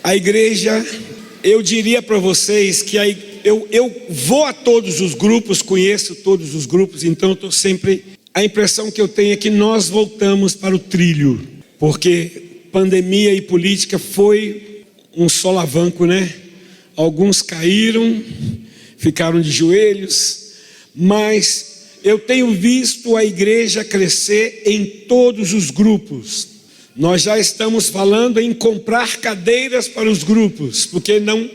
A igreja, eu diria para vocês que eu vou a todos os grupos, conheço todos os grupos, então eu estou sempre... A impressão que eu tenho é que nós voltamos para o trilho, porque pandemia e política foi um solavanco, né? Alguns caíram, ficaram de joelhos, mas eu tenho visto a igreja crescer em todos os grupos. Nós já estamos falando em comprar cadeiras para os grupos, porque não?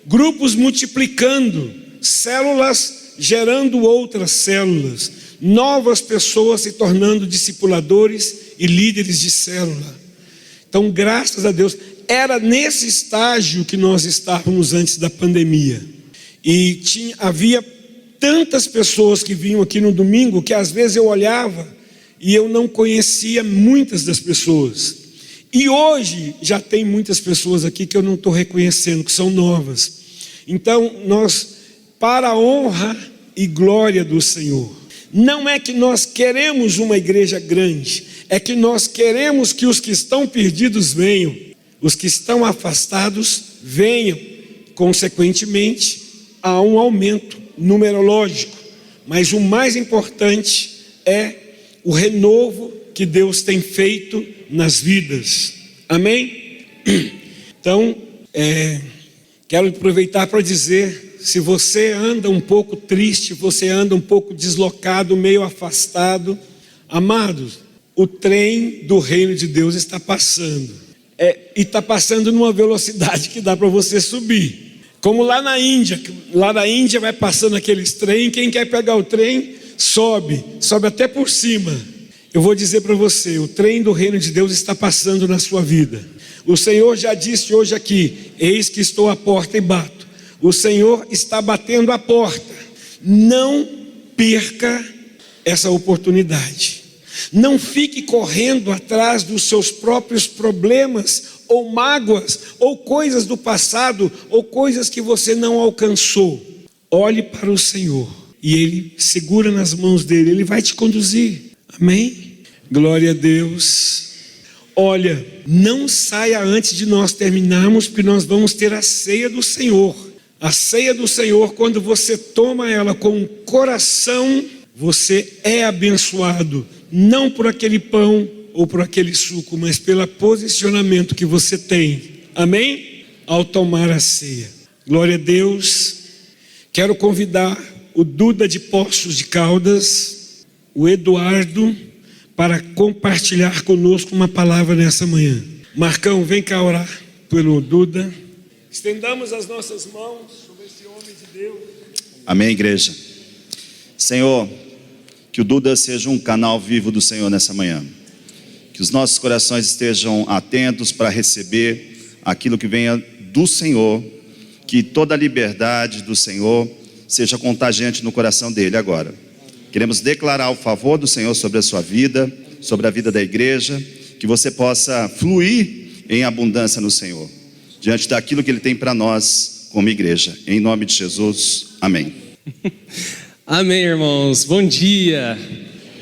Grupos multiplicando, células gerando outras células, novas pessoas se tornando discipuladores e líderes de célula. Então, graças a Deus, era nesse estágio que nós estávamos antes da pandemia. E havia tantas pessoas que vinham aqui no domingo, que às vezes eu olhava e eu não conhecia muitas das pessoas. E hoje já tem muitas pessoas aqui que eu não estou reconhecendo, que são novas. Então, para a honra e glória do Senhor, não é que nós queremos uma igreja grande, é que nós queremos que os que estão perdidos venham, os que estão afastados venham. Consequentemente, há um aumento numerológico, mas o mais importante é o renovo que Deus tem feito nas vidas. Amém? Então, quero aproveitar para dizer, se você anda um pouco triste, você anda um pouco deslocado, meio afastado, amados, o trem do reino de Deus está passando, e está passando numa velocidade que dá para você subir, como lá na Índia vai passando aqueles trem, quem quer pegar o trem, sobe até por cima. Eu vou dizer para você, o trem do reino de Deus está passando na sua vida. O Senhor já disse hoje aqui, eis que estou à porta e bato. O Senhor está batendo a porta. Não perca essa oportunidade. Não fique correndo atrás dos seus próprios problemas, ou mágoas, ou coisas do passado, ou coisas que você não alcançou. Olhe para o Senhor, e Ele segura nas mãos dEle, Ele vai te conduzir. Amém? Glória a Deus. Olha, não saia antes de nós terminarmos, porque nós vamos ter a ceia do Senhor. A ceia do Senhor, quando você toma ela com o coração, você é abençoado, não por aquele pão ou por aquele suco, mas pelo posicionamento que você tem. Amém? Ao tomar a ceia. Glória a Deus. Quero convidar o Duda de Poços de Caldas, o Eduardo, para compartilhar conosco uma palavra nessa manhã. Marcão, vem cá orar pelo Duda. Estendamos as nossas mãos sobre esse homem de Deus. Amém, igreja. Senhor, que o Duda seja um canal vivo do Senhor nessa manhã. Que os nossos corações estejam atentos para receber aquilo que venha do Senhor. Que toda a liberdade do Senhor seja contagiante no coração dele agora. Queremos declarar o favor do Senhor sobre a sua vida, sobre a vida da igreja, que você possa fluir em abundância no Senhor, diante daquilo que Ele tem para nós como igreja. Em nome de Jesus, amém. Amém, irmãos. Bom dia.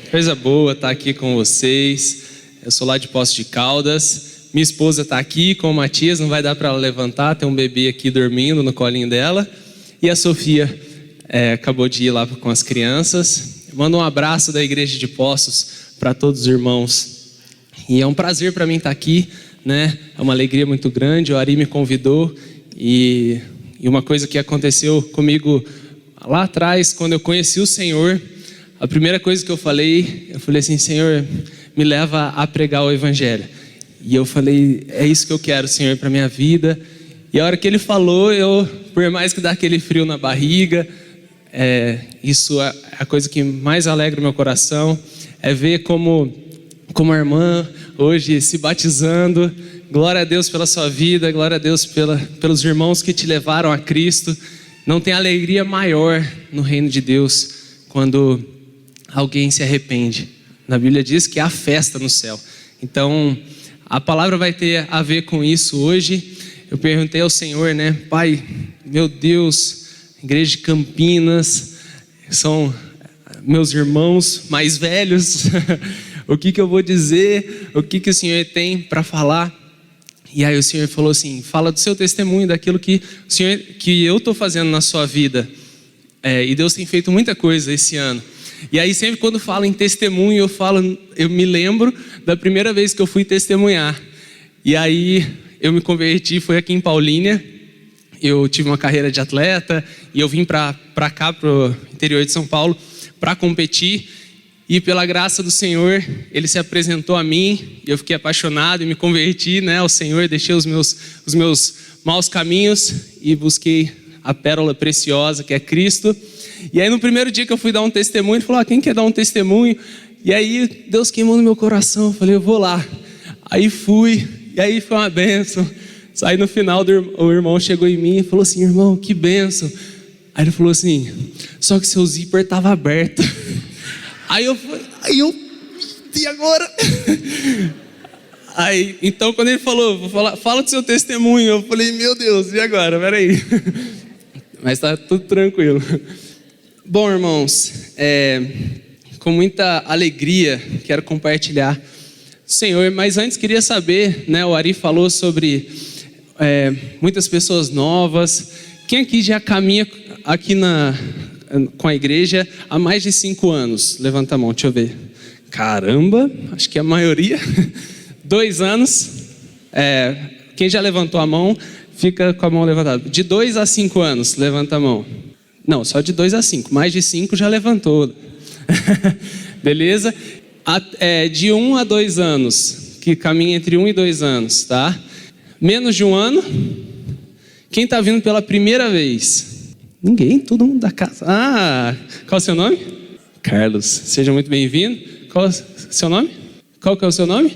Coisa boa estar aqui com vocês. Eu sou lá de Poços de Caldas. Minha esposa está aqui com o Matias, não vai dar para ela levantar, tem um bebê aqui dormindo no colinho dela. E a Sofia acabou de ir lá com as crianças. Manda um abraço da igreja de Poços para todos os irmãos. E é um prazer para mim estar aqui, né? É uma alegria muito grande. O Ari me convidou e uma coisa que aconteceu comigo lá atrás, quando eu conheci o Senhor, a primeira coisa que eu falei assim: Senhor, me leva a pregar o Evangelho. E eu falei: é isso que eu quero, Senhor, para minha vida. E a hora que Ele falou, por mais que dá aquele frio na barriga, isso é a coisa que mais alegra o meu coração, é ver como a irmã hoje se batizando. Glória a Deus pela sua vida, glória a Deus pelos irmãos que te levaram a Cristo. Não tem alegria maior no reino de Deus quando alguém se arrepende. Na Bíblia diz que há festa no céu. Então, a palavra vai ter a ver com isso hoje. Eu perguntei ao Senhor, né? Pai, meu Deus, igreja de Campinas, são meus irmãos mais velhos. O que eu vou dizer? O que o Senhor tem para falar? E aí o Senhor falou assim, fala do seu testemunho, daquilo que eu estou fazendo na sua vida. E Deus tem feito muita coisa esse ano. E aí sempre quando falo em testemunho, eu me lembro da primeira vez que eu fui testemunhar. E aí eu me converti, foi aqui em Paulínia. Eu tive uma carreira de atleta e eu vim para cá, para o interior de São Paulo, para competir. E pela graça do Senhor, Ele se apresentou a mim, e eu fiquei apaixonado e me converti, né, ao Senhor, deixei os meus maus caminhos e busquei a pérola preciosa que é Cristo. E aí no primeiro dia que eu fui dar um testemunho, Ele falou, quem quer dar um testemunho? E aí Deus queimou no meu coração, eu falei, eu vou lá. Aí fui, e aí foi uma bênção. Aí no final o irmão chegou em mim e falou assim, irmão, que bênção. Aí ele falou assim, só que seu zíper estava aberto. Aí eu, e agora? Aí, então quando ele falou, fala do seu testemunho, eu falei, meu Deus, e agora? Peraí. Mas tá tudo tranquilo. Bom, irmãos, com muita alegria quero compartilhar Senhor, mas antes queria saber, né, o Ari falou sobre muitas pessoas novas. Quem aqui já caminha aqui com a igreja há mais de 5 anos? Levanta a mão, deixa eu ver. Caramba, acho que a maioria. 2 anos. Quem já levantou a mão, fica com a mão levantada. De 2 a 5 anos, levanta a mão. Não, só de 2 a 5. Mais de 5 já levantou. Beleza? De 1 a 2 anos, que caminha entre 1 e 2 anos, tá? Menos de 1 ano. Quem está vindo pela primeira vez? Ninguém, todo mundo da casa. Qual é o seu nome? Carlos, seja muito bem-vindo. Qual é o seu nome? Qual que é o seu nome?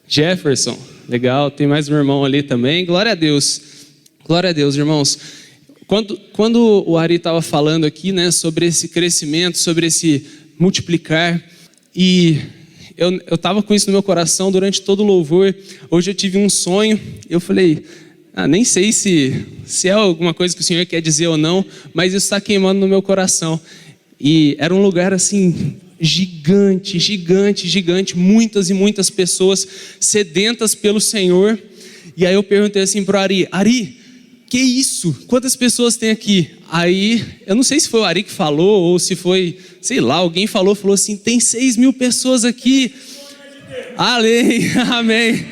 Jefferson, legal, tem mais um irmão ali também. Glória a Deus, irmãos. Quando o Ari estava falando aqui, né, sobre esse crescimento, sobre esse multiplicar, e eu estava com isso no meu coração durante todo o louvor. Hoje eu tive um sonho, eu falei, nem sei se é alguma coisa que o Senhor quer dizer ou não, mas isso está queimando no meu coração. E era um lugar assim, gigante, muitas e muitas pessoas sedentas pelo Senhor. E aí eu perguntei assim para o Ari, que isso? Quantas pessoas tem aqui? Aí, eu não sei se foi o Ari que falou, ou se foi, sei lá, alguém falou assim, tem 6.000 pessoas aqui. Amém.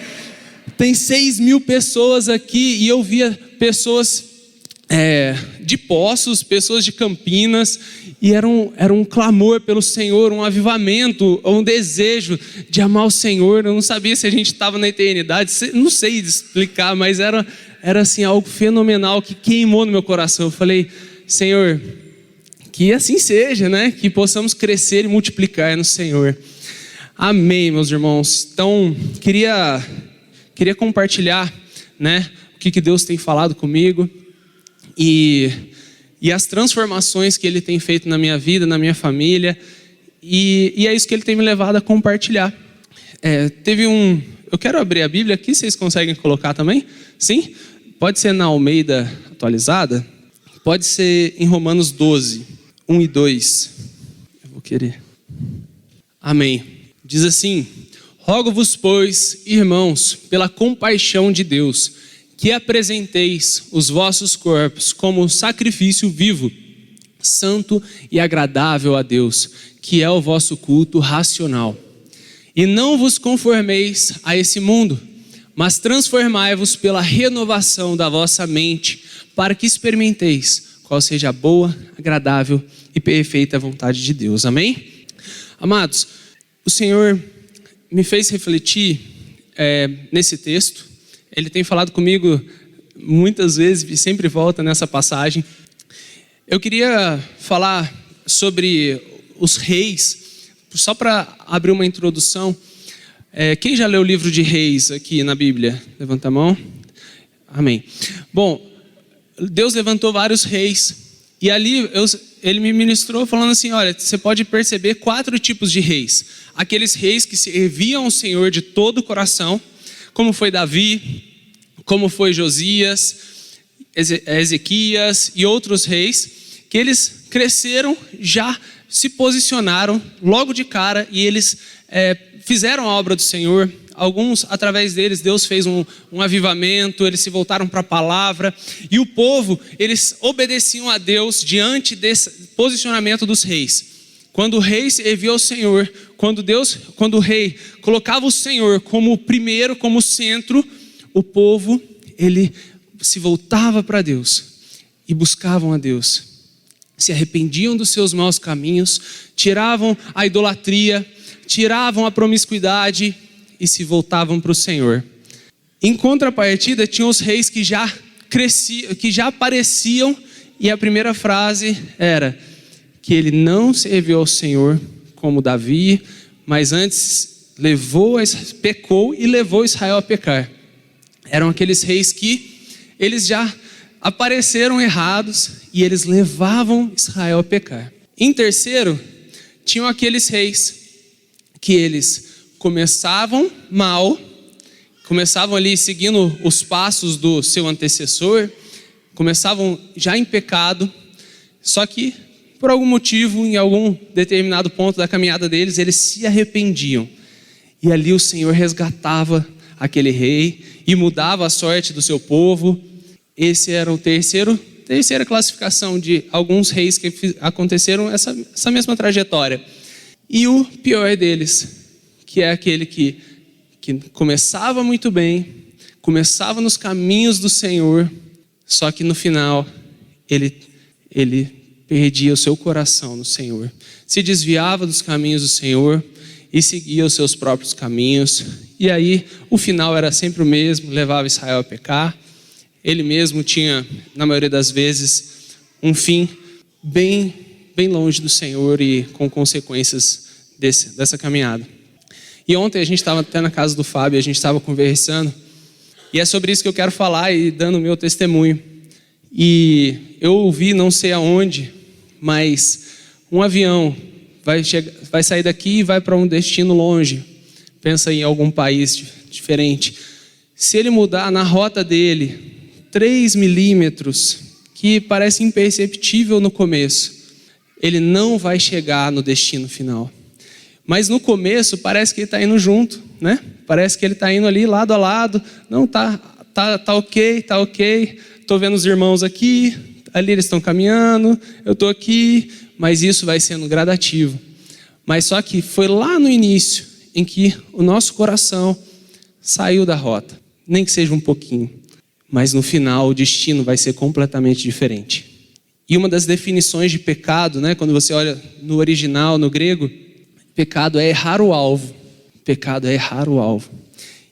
Tem 6.000 pessoas aqui, e eu via pessoas de Poços, pessoas de Campinas, e era um clamor pelo Senhor, um avivamento, um desejo de amar o Senhor. Eu não sabia se a gente estava na eternidade, não sei explicar, mas era assim, algo fenomenal que queimou no meu coração. Eu falei, Senhor, que assim seja, né? Que possamos crescer e multiplicar no Senhor. Amém, meus irmãos. Então, queria compartilhar, né, o que Deus tem falado comigo e as transformações que Ele tem feito na minha vida, na minha família, e é isso que Ele tem me levado a compartilhar. Eu quero abrir a Bíblia aqui, vocês conseguem colocar também? Sim? Pode ser na Almeida atualizada, pode ser em Romanos 12, 1 e 2. Eu vou querer. Amém. Diz assim: rogo-vos, pois, irmãos, pela compaixão de Deus, que apresenteis os vossos corpos como sacrifício vivo, santo e agradável a Deus, que é o vosso culto racional. E não vos conformeis a esse mundo, mas transformai-vos pela renovação da vossa mente, para que experimenteis qual seja a boa, agradável e perfeita vontade de Deus. Amém? Amados, o Senhor me fez refletir nesse texto. Ele tem falado comigo muitas vezes e sempre volta nessa passagem. Eu queria falar sobre os reis, só para abrir uma introdução. Quem já leu o livro de Reis aqui na Bíblia? Levanta a mão. Amém. Bom, Deus levantou vários reis, e ali Ele me ministrou falando assim, olha, você pode perceber 4 tipos de reis. Aqueles reis que serviam ao Senhor de todo o coração, como foi Davi, como foi Josias, Ezequias e outros reis, que eles cresceram, já se posicionaram logo de cara, e eles fizeram a obra do Senhor, alguns, através deles, Deus fez um avivamento, eles se voltaram para a palavra, e o povo, eles obedeciam a Deus diante desse posicionamento dos reis. Quando o rei servia ao Senhor, quando o rei colocava o Senhor como o primeiro, como o centro, o povo, ele se voltava para Deus e buscavam a Deus. Se arrependiam dos seus maus caminhos, tiravam a idolatria, tiravam a promiscuidade e se voltavam para o Senhor. Em contrapartida, tinham os reis que já cresciam, que já apareciam, e a primeira frase era que ele não serviu ao Senhor como Davi, mas antes pecou e levou Israel a pecar. Eram aqueles reis que eles já apareceram errados e eles levavam Israel a pecar. Em terceiro, tinham aqueles reis que eles começavam mal, começavam ali seguindo os passos do seu antecessor, começavam já em pecado, só que por algum motivo, em algum determinado ponto da caminhada deles, eles se arrependiam. E ali o Senhor resgatava aquele rei e mudava a sorte do seu povo. Esse era o terceira classificação de alguns reis que aconteceram essa mesma trajetória. E o pior deles, que é aquele que começava muito bem, começava nos caminhos do Senhor, só que no final ele perdia o seu coração no Senhor, se desviava dos caminhos do Senhor e seguia os seus próprios caminhos. E aí o final era sempre o mesmo, levava Israel a pecar. Ele mesmo tinha, na maioria das vezes, um fim bem longe do Senhor e com consequências dessa caminhada. E ontem a gente estava até na casa do Fábio, a gente estava conversando, e é sobre isso que eu quero falar e dando o meu testemunho. E eu ouvi, não sei aonde, mas um avião vai sair daqui e vai para um destino longe. Pensa em algum país diferente. Se ele mudar na rota dele 3 milímetros, que parece imperceptível no começo, ele não vai chegar no destino final. Mas no começo parece que ele está indo junto, né? Parece que ele está indo ali lado a lado. Não, tá ok. Estou vendo os irmãos aqui, ali eles estão caminhando, eu estou aqui, mas isso vai sendo gradativo. Mas só que foi lá no início em que o nosso coração saiu da rota, nem que seja um pouquinho. Mas no final o destino vai ser completamente diferente. E uma das definições de pecado, né, quando você olha no original, no grego, pecado é errar o alvo. Pecado é errar o alvo.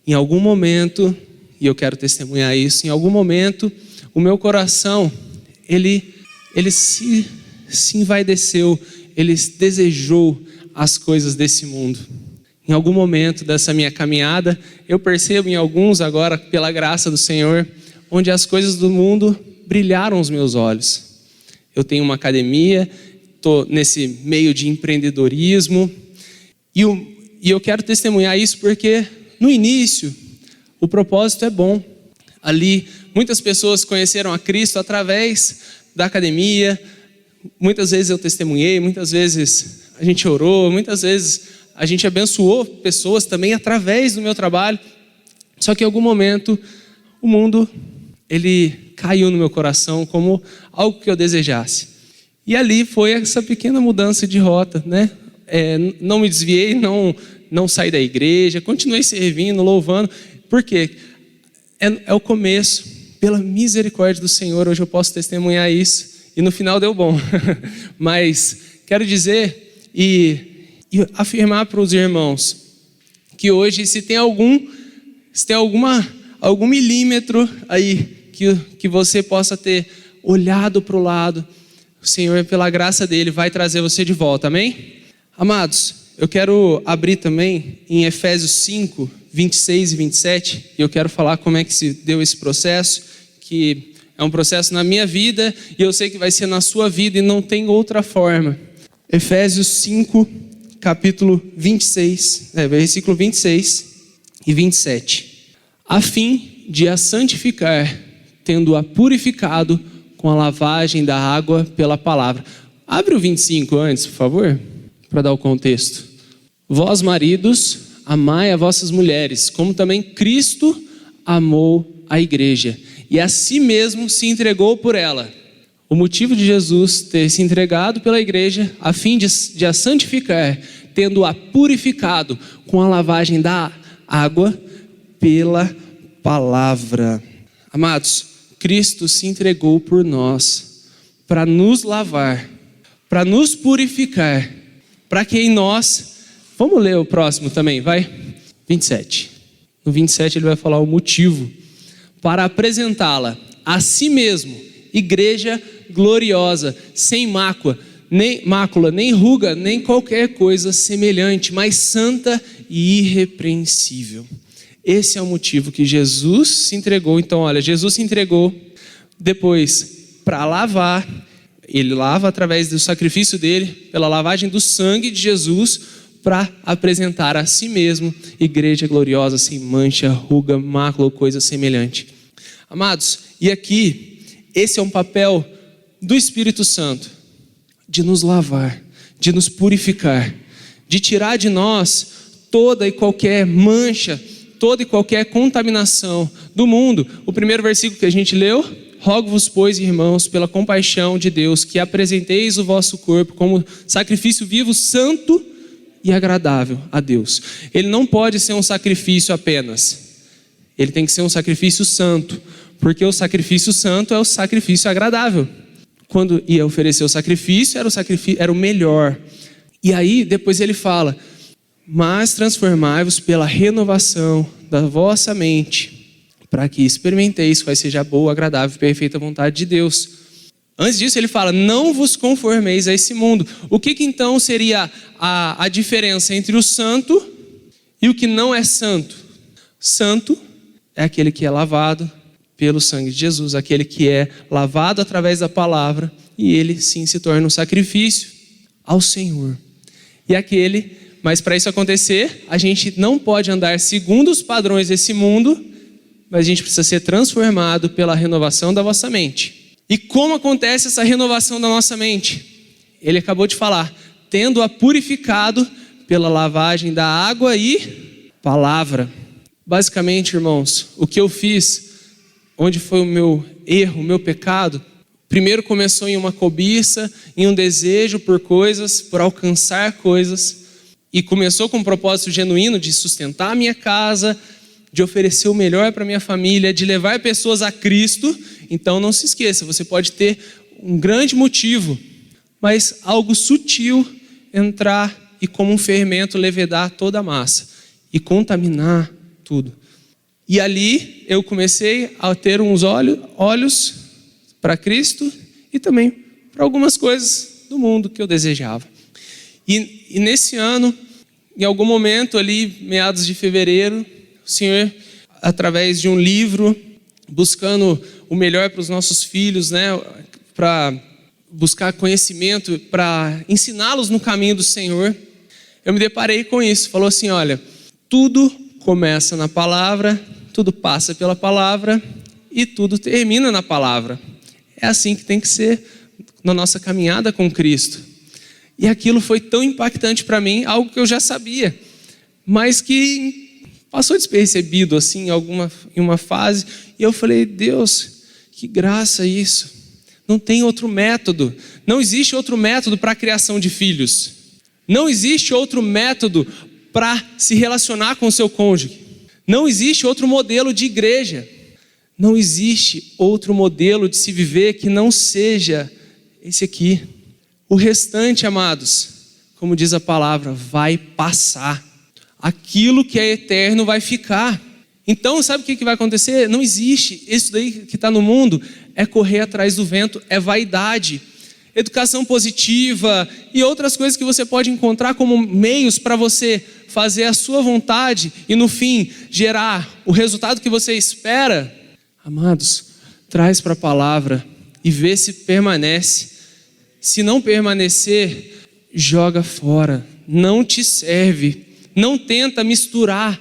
Em algum momento, e eu quero testemunhar isso, em algum momento, o meu coração, ele se envaideceu, ele desejou as coisas desse mundo. Em algum momento dessa minha caminhada, eu percebo em alguns agora, pela graça do Senhor, onde as coisas do mundo brilharam os meus olhos. Eu tenho uma academia, estou nesse meio de empreendedorismo, e eu quero testemunhar isso porque no início o propósito é bom. Ali muitas pessoas conheceram a Cristo através da academia, muitas vezes eu testemunhei, muitas vezes a gente orou, muitas vezes a gente abençoou pessoas também através do meu trabalho. Só que em algum momento o mundo, ele caiu no meu coração como algo que eu desejasse. E ali foi essa pequena mudança de rota, né? Não me desviei, não saí da igreja, continuei servindo, louvando. Por quê? É o começo. Pela misericórdia do Senhor, hoje eu posso testemunhar isso. E no final deu bom. Mas quero dizer e afirmar para os irmãos que hoje, se tem algum milímetro aí que você possa ter olhado para o lado, o Senhor, pela graça dele, vai trazer você de volta, amém? Amados, eu quero abrir também em Efésios 5, 26 e 27, e eu quero falar como é que se deu esse processo, que é um processo na minha vida, e eu sei que vai ser na sua vida, e não tem outra forma. Efésios 5, capítulo 26, versículo 26 e 27. A fim de a santificar, tendo-a purificado com a lavagem da água pela palavra. Abre o 25 antes, por favor, para dar o contexto. Vós, maridos, amai as vossas mulheres, como também Cristo amou a igreja e a si mesmo se entregou por ela. O motivo de Jesus ter se entregado pela igreja a fim de a santificar, tendo-a purificado com a lavagem da água pela palavra. Amados, Cristo se entregou por nós para nos lavar, para nos purificar, para que em nós... Vamos ler o próximo também, vai? 27. No 27 ele vai falar o motivo para apresentá-la a si mesmo, igreja gloriosa, sem mácula, nem ruga, nem qualquer coisa semelhante, mas santa e irrepreensível. Esse é o motivo que Jesus se entregou. Então, olha, Jesus se entregou depois para lavar. Ele lava através do sacrifício dele, pela lavagem do sangue de Jesus, para apresentar a si mesmo igreja gloriosa, sem mancha, ruga, mácula ou coisa semelhante. Amados, e aqui, esse é um papel do Espírito Santo, de nos lavar, de nos purificar, de tirar de nós toda e qualquer mancha, toda e qualquer contaminação do mundo. O primeiro versículo que a gente leu: rogo-vos, pois, irmãos, pela compaixão de Deus, que apresenteis o vosso corpo como sacrifício vivo, santo e agradável a Deus. Ele não pode ser um sacrifício apenas, ele tem que ser um sacrifício santo, porque o sacrifício santo é o sacrifício agradável. Quando ia oferecer o sacrifício, era o melhor. E aí depois ele fala: mas transformai-vos pela renovação da vossa mente, para que experimenteis qual seja a boa, agradável e perfeita vontade de Deus. Antes disso ele fala: não vos conformeis a esse mundo. O que então seria a diferença entre o santo e o que não é santo? Santo é aquele que é lavado pelo sangue de Jesus, aquele que é lavado através da palavra, e ele sim se torna um sacrifício ao Senhor. E aquele, mas para isso acontecer, a gente não pode andar segundo os padrões desse mundo, mas a gente precisa ser transformado pela renovação da vossa mente. E como acontece essa renovação da nossa mente? Ele acabou de falar: tendo-a purificado pela lavagem da água e palavra. Basicamente, irmãos, o que eu fiz, onde foi o meu erro, o meu pecado, primeiro começou em uma cobiça, em um desejo por coisas, por alcançar coisas, e começou com um propósito genuíno de sustentar a minha casa, de oferecer o melhor para minha família, de levar pessoas a Cristo. Então não se esqueça, você pode ter um grande motivo, mas algo sutil entrar e como um fermento levedar toda a massa e contaminar tudo. E ali eu comecei a ter uns olhos para Cristo e também para algumas coisas do mundo que eu desejava. E nesse ano, em algum momento ali, meados de fevereiro, o Senhor, através de um livro, buscando o melhor para os nossos filhos, né, para buscar conhecimento, para ensiná-los no caminho do Senhor, eu me deparei com isso. Falou assim: olha, tudo começa na palavra, tudo passa pela palavra e tudo termina na palavra. É assim que tem que ser na nossa caminhada com Cristo. E aquilo foi tão impactante para mim, algo que eu já sabia, mas que passou despercebido assim em uma fase. E eu falei: Deus, que graça isso. Não tem outro método. Não existe outro método para a criação de filhos. Não existe outro método para se relacionar com o seu cônjuge. Não existe outro modelo de igreja. Não existe outro modelo de se viver que não seja esse aqui. O restante, amados, como diz a palavra, vai passar. Aquilo que é eterno vai ficar. Então, sabe o que vai acontecer? Não existe. Isso daí que está no mundo é correr atrás do vento, é vaidade. Educação positiva e outras coisas que você pode encontrar como meios para você fazer a sua vontade e no fim gerar o resultado que você espera. Amados, traz para a palavra e vê se permanece. Se não permanecer, joga fora. Não te serve. Não tenta misturar.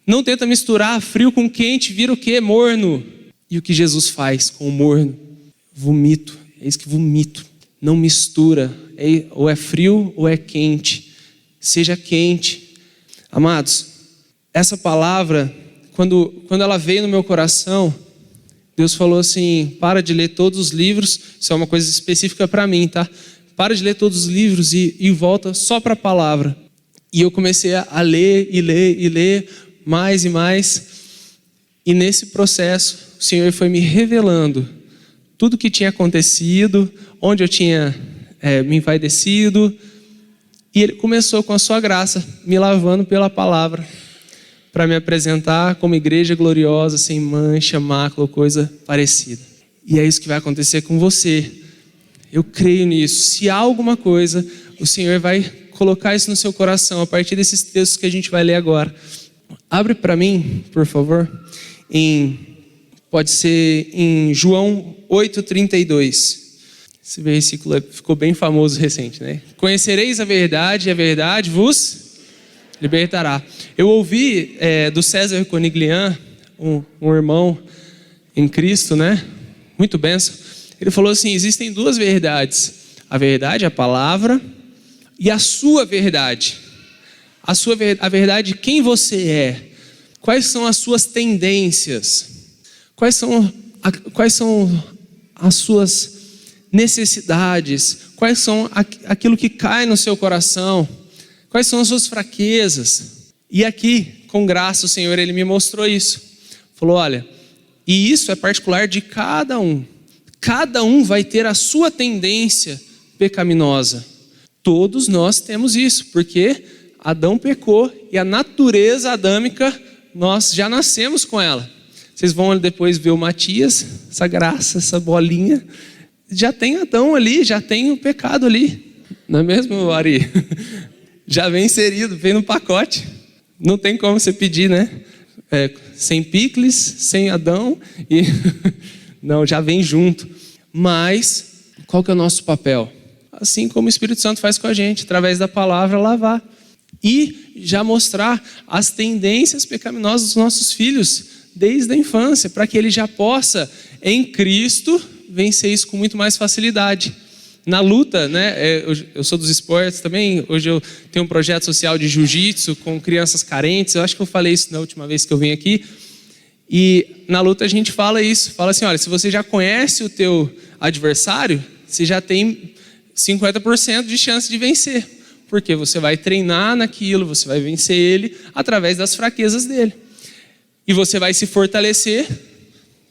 Não tenta misturar frio com quente, vira o quê? Morno. E o que Jesus faz com o morno? Vomito. É isso que vomito. Não mistura. Ou é frio ou é quente. Seja quente. Amados, essa palavra, quando ela veio no meu coração, Deus falou assim: para de ler todos os livros. Isso é uma coisa específica para mim, tá? Para de ler todos os livros e volta só para a palavra. E eu comecei a ler e ler e ler mais e mais. E nesse processo, o Senhor foi me revelando tudo o que tinha acontecido, onde eu tinha me envaidecido. E Ele começou com a sua graça, me lavando pela palavra, para me apresentar como igreja gloriosa, sem mancha, mácula ou coisa parecida. E é isso que vai acontecer com você. Eu creio nisso. Se há alguma coisa, o Senhor vai colocar isso no seu coração, a partir desses textos que a gente vai ler agora. Abre para mim, por favor, pode ser em João 8:32. Esse versículo ficou bem famoso recente, né? Conhecereis a verdade, e a verdade vos libertará. Eu ouvi do César Coniglian, um irmão em Cristo, né? Muito benção. Ele falou assim: existem duas verdades. A verdade, a palavra, e a sua verdade. A verdade de quem você é. Quais são as suas tendências? Quais são as suas necessidades? Quais são aquilo que cai no seu coração? Quais são as suas fraquezas? E aqui, com graça, o Senhor, Ele me mostrou isso. Falou: olha, e isso é particular de cada um. Cada um vai ter a sua tendência pecaminosa. Todos nós temos isso, porque Adão pecou e a natureza adâmica, nós já nascemos com ela. Vocês vão depois ver o Matias, essa graça, essa bolinha. Já tem Adão ali, já tem o pecado ali. Não é mesmo, Ari? Já vem inserido, vem no pacote. Não tem como você pedir, né? Sem picles, sem Adão. Não, já vem junto. Mas, qual que é o nosso papel? Assim como o Espírito Santo faz com a gente, através da palavra, lavar. E já mostrar as tendências pecaminosas dos nossos filhos, desde a infância, para que ele já possa, em Cristo, vencer isso com muito mais facilidade. Na luta, né? Eu sou dos esportes também. Hoje eu tenho um projeto social de jiu-jitsu com crianças carentes. Eu acho que eu falei isso na última vez que eu vim aqui. E na luta a gente fala isso. Fala assim: olha, se você já conhece o teu adversário, você já tem 50% de chance de vencer. Porque você vai treinar naquilo, você vai vencer ele através das fraquezas dele. E você vai se fortalecer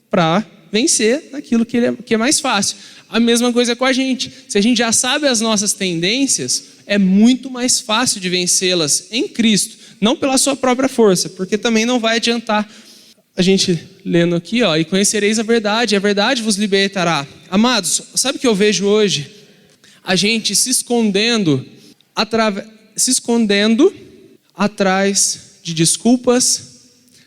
para vencer naquilo que é mais fácil. A mesma coisa com a gente. Se a gente já sabe as nossas tendências, é muito mais fácil de vencê-las em Cristo. Não pela sua própria força, porque também não vai adiantar. A gente lendo aqui, ó, e conhecereis a verdade vos libertará. Amados, sabe o que eu vejo hoje? A gente se escondendo atrás de desculpas,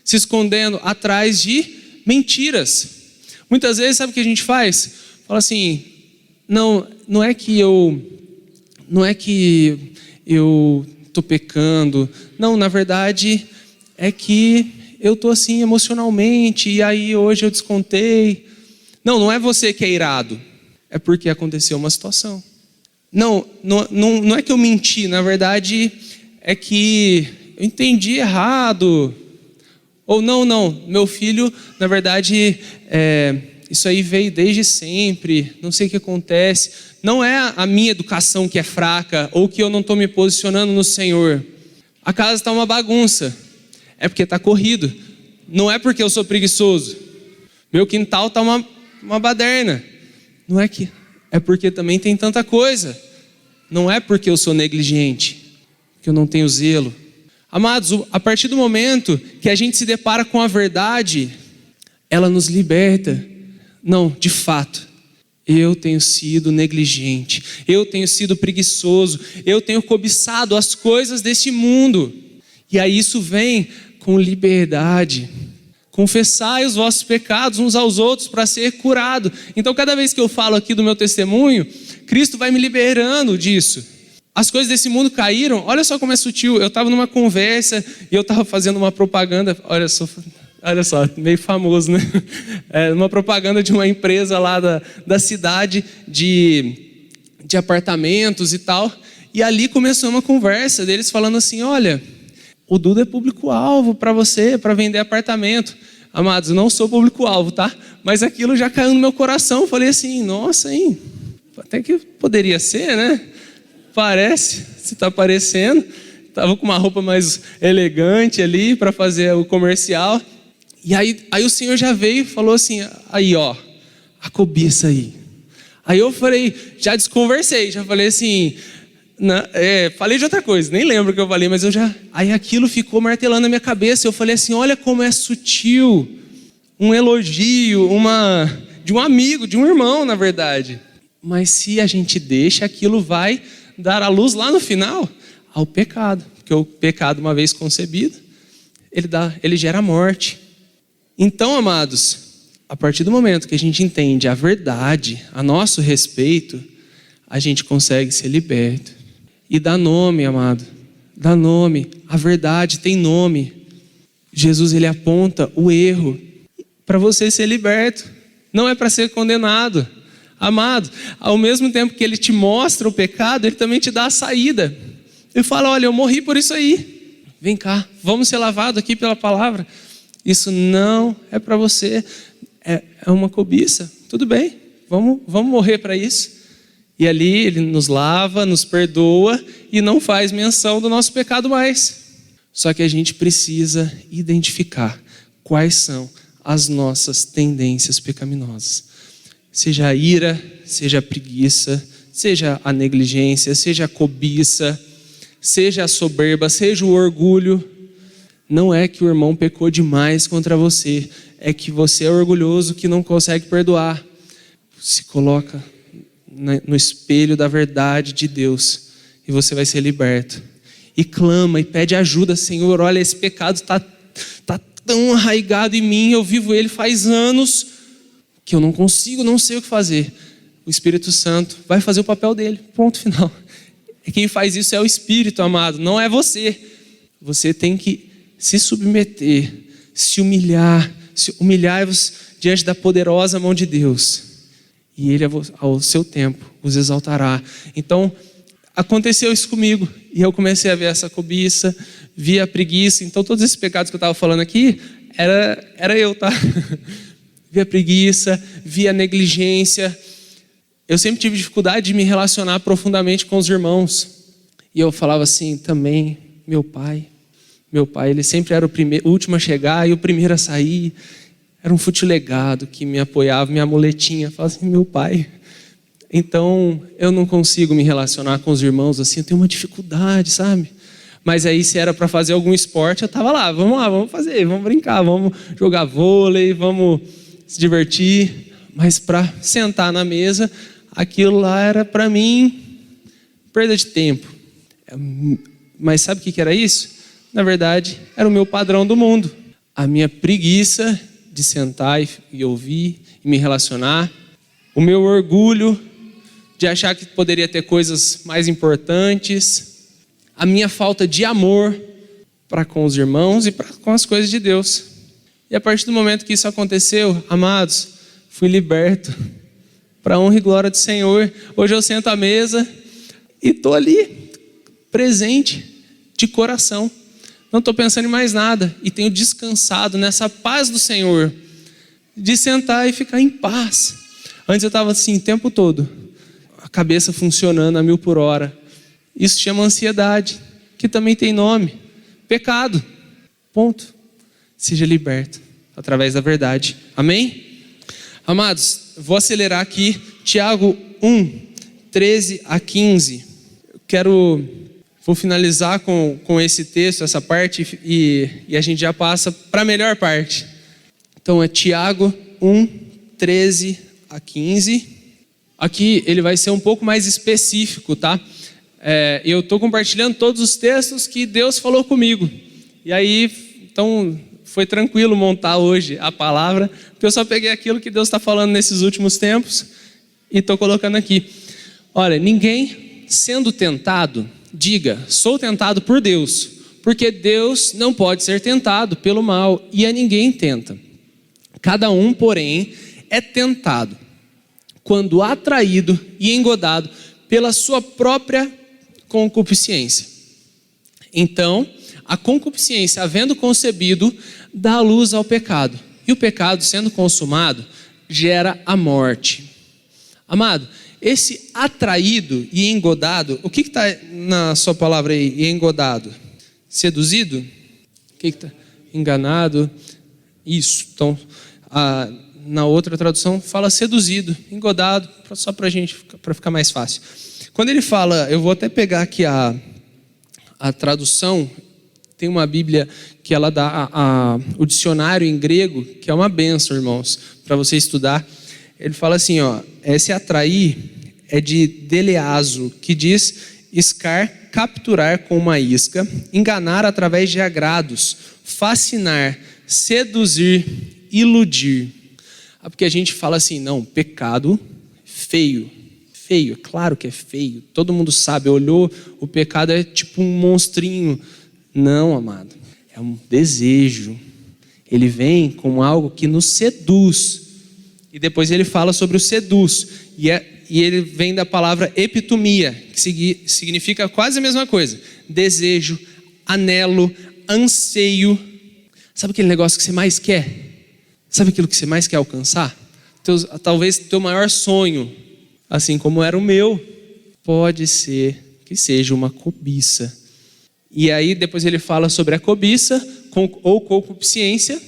se escondendo atrás de mentiras. Muitas vezes, sabe o que a gente faz? Fala assim: não é que eu tô pecando. Não, na verdade é que eu tô assim emocionalmente e aí hoje eu descontei. Não é você que é irado. É porque aconteceu uma situação. Não é que eu menti, na verdade é que eu entendi errado. Ou não, meu filho, na verdade, isso aí veio desde sempre, não sei o que acontece. Não é a minha educação que é fraca, ou que eu não estou me posicionando no Senhor. A casa está uma bagunça, é porque está corrido. Não é porque eu sou preguiçoso. Meu quintal está uma baderna. Não é que... É porque também tem tanta coisa. Não é porque eu sou negligente, que eu não tenho zelo. Amados, a partir do momento que a gente se depara com a verdade, ela nos liberta. Não, de fato, eu tenho sido negligente, eu tenho sido preguiçoso, eu tenho cobiçado as coisas deste mundo. E aí isso vem com liberdade. Confessai os vossos pecados uns aos outros para ser curado. Então cada vez que eu falo aqui do meu testemunho, Cristo vai me liberando disso. As coisas desse mundo caíram. Olha só como é sutil. Eu estava numa conversa e eu estava fazendo uma propaganda. Olha só, meio famoso, né? Uma propaganda de uma empresa lá da cidade de apartamentos e tal. E ali começou uma conversa deles falando assim: olha, o Duda é público-alvo para você, para vender apartamento. Amados, eu não sou público-alvo, tá? Mas aquilo já caiu no meu coração. Eu falei assim, nossa, hein? Até que poderia ser, né? Parece, se está parecendo. Estava com uma roupa mais elegante ali para fazer o comercial. E aí o Senhor já veio e falou assim, aí ó, a cobiça aí. Aí eu falei, já desconversei, já falei assim, falei de outra coisa, nem lembro o que eu falei, mas aí aquilo ficou martelando na minha cabeça. Eu falei assim, olha como é sutil, um elogio, de um amigo, de um irmão, na verdade. Mas se a gente deixa, aquilo vai dar a luz lá no final ao pecado, porque o pecado, uma vez concebido, ele gera morte. Então, amados, a partir do momento que a gente entende a verdade a nosso respeito, a gente consegue ser liberto. E dá nome, amado, dá nome. A verdade tem nome. Jesus, ele aponta o erro para você ser liberto, não é para ser condenado. Amado, ao mesmo tempo que ele te mostra o pecado, ele também te dá a saída. Ele fala, olha, eu morri por isso aí. Vem cá, vamos ser lavados aqui pela palavra. Isso não é para você, é uma cobiça. Tudo bem, vamos morrer para isso. E ali ele nos lava, nos perdoa e não faz menção do nosso pecado mais. Só que a gente precisa identificar quais são as nossas tendências pecaminosas. Seja a ira, seja a preguiça, seja a negligência, seja a cobiça, seja a soberba, seja o orgulho. Não é que o irmão pecou demais contra você, é que você é orgulhoso que não consegue perdoar. Se coloca no espelho da verdade de Deus e você vai ser liberto. E clama e pede ajuda, Senhor, olha, esse pecado está tão arraigado em mim, eu vivo ele faz anos que eu não consigo, não sei o que fazer. O Espírito Santo vai fazer o papel dele, ponto final. Quem faz isso é o Espírito, amado, não é você. Você tem que se submeter, se humilhar, humilhar-vos diante da poderosa mão de Deus. E Ele, ao seu tempo, os exaltará. Então, aconteceu isso comigo. E eu comecei a ver essa cobiça, vi a preguiça. Então, todos esses pecados que eu estava falando aqui, era eu, tá? Vi a preguiça, vi a negligência. Eu sempre tive dificuldade de me relacionar profundamente com os irmãos. E eu falava assim, também, meu pai, ele sempre era o último a chegar e o primeiro a sair. Era um futilegado que me apoiava, minha muletinha. Falava assim, meu pai. Então, eu não consigo me relacionar com os irmãos assim, eu tenho uma dificuldade, sabe? Mas aí, se era para fazer algum esporte, eu estava lá, vamos fazer, vamos brincar, vamos jogar vôlei, vamos se divertir. Mas para sentar na mesa, aquilo lá era para mim perda de tempo. Mas sabe o que era isso? Na verdade, era o meu padrão do mundo. A minha preguiça de sentar e ouvir e me relacionar. O meu orgulho de achar que poderia ter coisas mais importantes. A minha falta de amor para com os irmãos e para com as coisas de Deus. E a partir do momento que isso aconteceu, amados, fui liberto para a honra e glória do Senhor. Hoje eu sento à mesa e estou ali, presente, de coração. Não estou pensando em mais nada e tenho descansado nessa paz do Senhor, de sentar e ficar em paz. Antes eu estava assim o tempo todo, a cabeça funcionando a 1000 por hora. Isso chama ansiedade, que também tem nome, pecado. Ponto. Seja liberto através da verdade. Amém? Amados, vou acelerar aqui. Tiago 1, 13 a 15. Vou finalizar com esse texto, essa parte, e a gente já passa para a melhor parte. Então é Tiago 1, 13 a 15. Aqui ele vai ser um pouco mais específico, tá? Eu estou compartilhando todos os textos que Deus falou comigo. E aí, então, foi tranquilo montar hoje a palavra, porque eu só peguei aquilo que Deus está falando nesses últimos tempos e estou colocando aqui. Olha, ninguém sendo tentado, diga, sou tentado por Deus, porque Deus não pode ser tentado pelo mal e a ninguém tenta. Cada um, porém, é tentado quando atraído e engodado pela sua própria concupiscência. Então, a concupiscência, havendo concebido, dá luz ao pecado. E o pecado, sendo consumado, gera a morte. Amado, esse atraído e engodado, o que está na sua palavra aí, engodado? Seduzido? O que está? Enganado? Isso. Então, na outra tradução fala seduzido, engodado, só para ficar mais fácil. Quando ele fala, eu vou até pegar aqui a tradução, tem uma Bíblia que ela dá o dicionário em grego, que é uma bênção, irmãos, para você estudar. Ele fala assim, esse atrair é de deleazo, que diz iscar, capturar com uma isca, enganar através de agrados, fascinar, seduzir, iludir. Porque a gente fala assim, não, pecado feio, é claro que é feio, todo mundo sabe, olhou, o pecado é tipo um monstrinho. Não, amado, é um desejo, ele vem com algo que nos seduz, e depois ele fala sobre o seduz, e ele vem da palavra epitomia, que significa quase a mesma coisa, desejo, anelo, anseio. Sabe aquele negócio que você mais quer? Sabe aquilo que você mais quer alcançar? Talvez teu maior sonho, assim como era o meu, pode ser que seja uma cobiça. E aí depois ele fala sobre a cobiça ou concupiscência,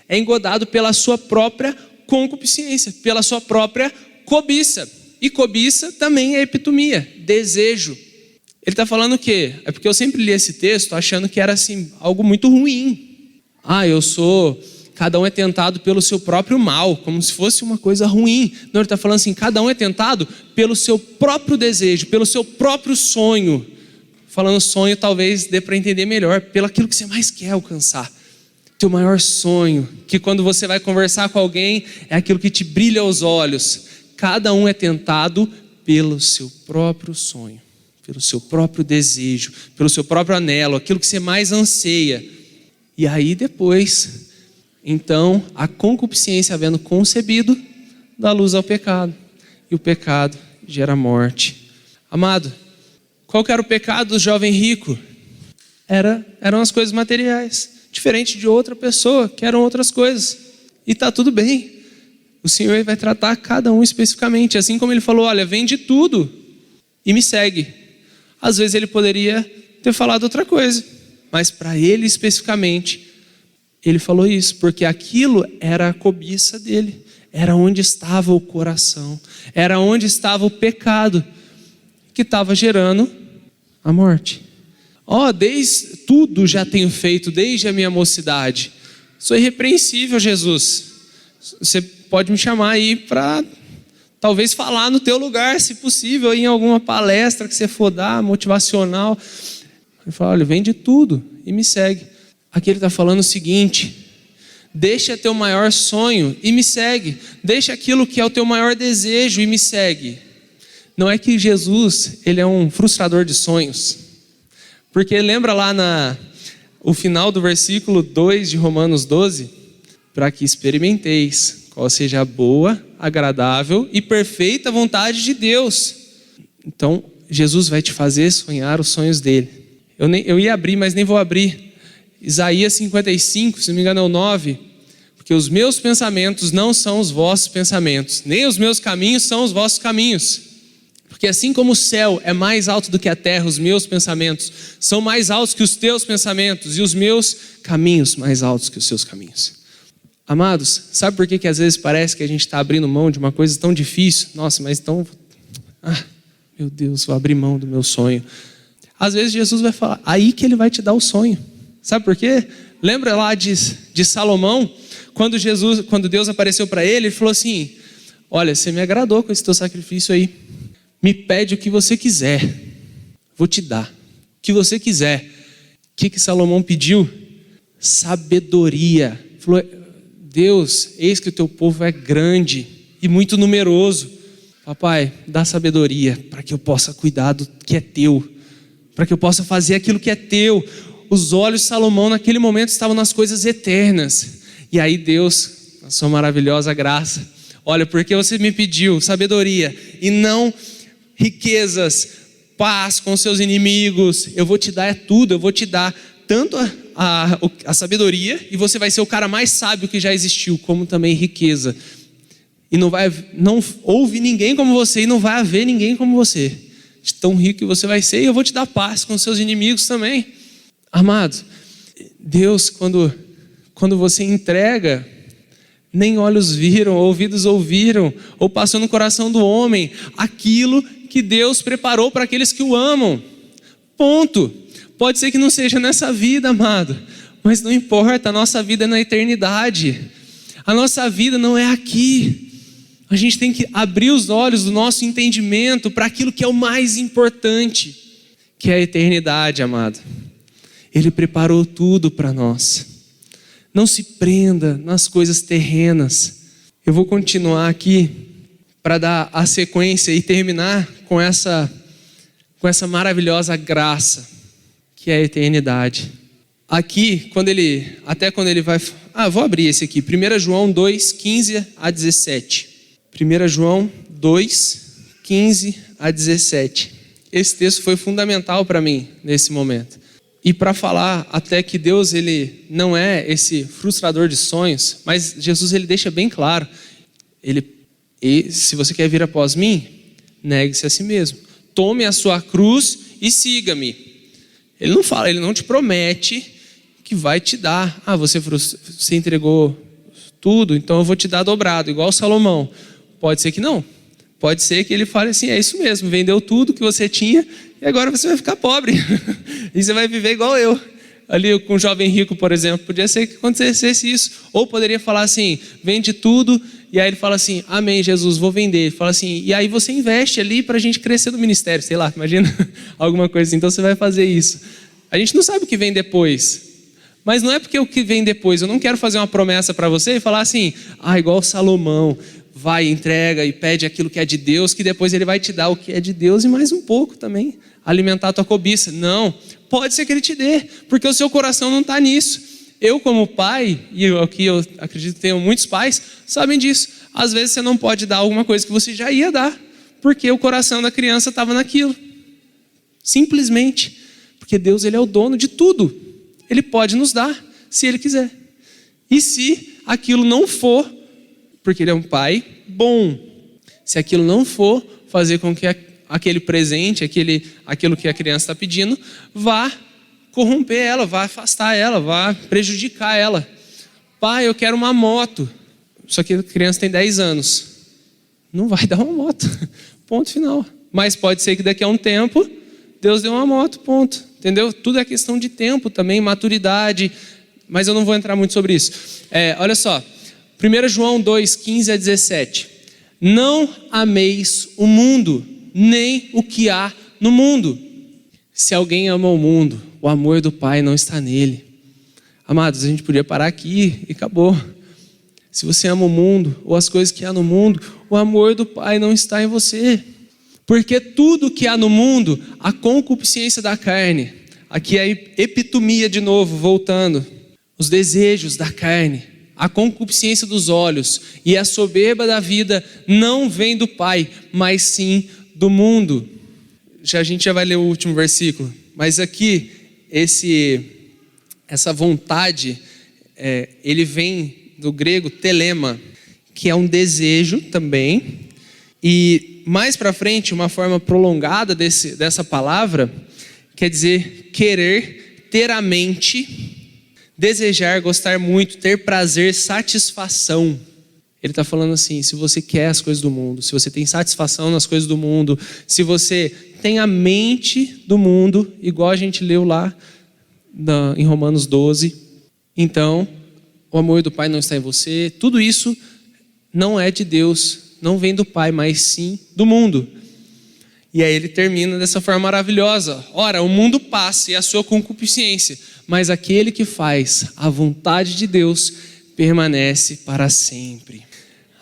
é engodado pela sua própria concupiscência, pela sua própria cobiça. E cobiça também é epitomia, desejo. Ele está falando o quê? É porque eu sempre li esse texto achando que era assim, algo muito ruim. Cada um é tentado pelo seu próprio mal, como se fosse uma coisa ruim. Não, ele está falando assim, cada um é tentado pelo seu próprio desejo, pelo seu próprio sonho. Falando sonho, talvez dê para entender melhor, pelo aquilo que você mais quer alcançar. Teu maior sonho, que quando você vai conversar com alguém, é aquilo que te brilha aos olhos. Cada um é tentado pelo seu próprio sonho, pelo seu próprio desejo, pelo seu próprio anelo, aquilo que você mais anseia. E aí depois, então, a concupiscência havendo concebido, dá luz ao pecado. E o pecado gera morte. Amado, qual que era o pecado do jovem rico? Eram as coisas materiais, diferente de outra pessoa, que eram outras coisas. E está tudo bem. O Senhor vai tratar cada um especificamente. Assim como ele falou, olha, vende tudo e me segue. Às vezes ele poderia ter falado outra coisa, mas para ele especificamente, ele falou isso, porque aquilo era a cobiça dele, era onde estava o coração, era onde estava o pecado, que estava gerando a morte. Tudo já tenho feito desde a minha mocidade, sou irrepreensível, Jesus. Você pode me chamar aí para talvez falar no teu lugar, se possível, em alguma palestra que você for dar, motivacional. Ele fala, olha, vende tudo e me segue. Aqui ele está falando o seguinte, deixa teu maior sonho e me segue. Deixa aquilo que é o teu maior desejo e me segue. Não é que Jesus, ele é um frustrador de sonhos. Porque lembra lá o final do versículo 2 de Romanos 12? Para que experimenteis qual seja a boa, agradável e perfeita vontade de Deus. Então, Jesus vai te fazer sonhar os sonhos dele. Eu ia abrir, mas nem vou abrir. Isaías 55, se não me engano é o 9. Porque os meus pensamentos não são os vossos pensamentos, nem os meus caminhos são os vossos caminhos. Porque assim como o céu é mais alto do que a terra, os meus pensamentos são mais altos que os teus pensamentos, e os meus caminhos mais altos que os seus caminhos. Amados, sabe por que às vezes parece que a gente está abrindo mão de uma coisa tão difícil? Nossa, mas então, meu Deus, vou abrir mão do meu sonho. Às vezes Jesus vai falar, aí que ele vai te dar o sonho. Sabe por quê? Lembra lá de Salomão, quando Deus apareceu para ele, ele falou assim, olha, você me agradou com esse teu sacrifício aí, me pede o que você quiser, vou te dar, o que você quiser. O que Salomão pediu? Sabedoria. Falou, Deus, eis que o teu povo é grande e muito numeroso. Papai, dá sabedoria para que eu possa cuidar do que é teu, para que eu possa fazer aquilo que é teu. Os olhos de Salomão naquele momento estavam nas coisas eternas. E aí Deus, na sua maravilhosa graça, olha, porque você me pediu sabedoria e não riquezas, paz com seus inimigos, eu vou te dar tudo, eu vou te dar tanto a sabedoria, e você vai ser o cara mais sábio que já existiu, como também riqueza. E não houve ninguém como você, e não vai haver ninguém como você. De tão rico que você vai ser, e eu vou te dar paz com seus inimigos também. Amado, Deus, quando você entrega, nem olhos viram, ouvidos ouviram, ou passou no coração do homem, aquilo que Deus preparou para aqueles que o amam. Ponto. Pode ser que não seja nessa vida, amado, mas não importa, a nossa vida é na eternidade. A nossa vida não é aqui. A gente tem que abrir os olhos do nosso entendimento para aquilo que é o mais importante, que é a eternidade, amado. Ele preparou tudo para nós. Não se prenda nas coisas terrenas. Eu vou continuar aqui para dar a sequência e terminar com essa maravilhosa graça, que é a eternidade. Aqui, quando ele vai... vou abrir esse aqui. 1 João 2, 15 a 17. 1 João 2, 15 a 17. Esse texto foi fundamental para mim nesse momento. E para falar até que Deus, ele não é esse frustrador de sonhos, mas Jesus, ele deixa bem claro. Se você quer vir após mim, negue-se a si mesmo. Tome a sua cruz e siga-me. Ele não fala, ele não te promete que vai te dar. Você entregou tudo, então eu vou te dar dobrado, igual Salomão. Pode ser que não. Pode ser que ele fale assim, é isso mesmo, vendeu tudo que você tinha e agora você vai ficar pobre. E você vai viver igual eu. Ali com o jovem rico, por exemplo, podia ser que acontecesse isso. Ou poderia falar assim, vende tudo, e aí ele fala assim, amém, Jesus, vou vender. Ele fala assim, e aí você investe ali para a gente crescer no ministério, sei lá, imagina, alguma coisa assim. Então você vai fazer isso. A gente não sabe o que vem depois. Mas não é porque o que vem depois, eu não quero fazer uma promessa para você e falar assim, igual Salomão, vai, entrega e pede aquilo que é de Deus, que depois ele vai te dar o que é de Deus e mais um pouco também, alimentar a tua cobiça. Não, pode ser que ele te dê, porque o seu coração não está nisso. Eu como pai, e aqui eu acredito que tenho muitos pais, sabem disso. Às vezes você não pode dar alguma coisa que você já ia dar, porque o coração da criança estava naquilo. Simplesmente, porque Deus, ele é o dono de tudo. Ele pode nos dar, se ele quiser. E se aquilo não for, porque ele é um pai bom, se aquilo não for fazer com que aquele presente, aquilo que a criança está pedindo, vá corromper ela, vá afastar ela, vá prejudicar ela. Pai, eu quero uma moto. Só que a criança tem 10 anos. Não vai dar uma moto. Ponto final. Mas pode ser que daqui a um tempo, Deus dê uma moto, ponto. Entendeu? Tudo é questão de tempo também, maturidade. Mas eu não vou entrar muito sobre isso. Olha só. 1 João 2, 15 a 17. Não ameis o mundo, nem o que há no mundo. Se alguém ama o mundo, o amor do Pai não está nele. Amados, a gente podia parar aqui e acabou. Se você ama o mundo, ou as coisas que há no mundo, o amor do Pai não está em você. Porque tudo que há no mundo, a concupiscência da carne, aqui é a epitomia de novo, voltando, os desejos da carne, a concupiscência dos olhos e a soberba da vida não vem do Pai, mas sim do mundo. A gente já vai ler o último versículo, mas aqui, essa vontade, ele vem do grego telema, que é um desejo também, e mais para frente, uma forma prolongada dessa palavra, quer dizer querer, ter a mente, desejar, gostar muito, ter prazer, satisfação. Ele está falando assim, se você quer as coisas do mundo, se você tem satisfação nas coisas do mundo, se você tem a mente do mundo, igual a gente leu lá em Romanos 12, então o amor do Pai não está em você, tudo isso não é de Deus, não vem do Pai, mas sim do mundo. E aí ele termina dessa forma maravilhosa. Ora, o mundo passa e a sua concupiscência, mas aquele que faz a vontade de Deus permanece para sempre.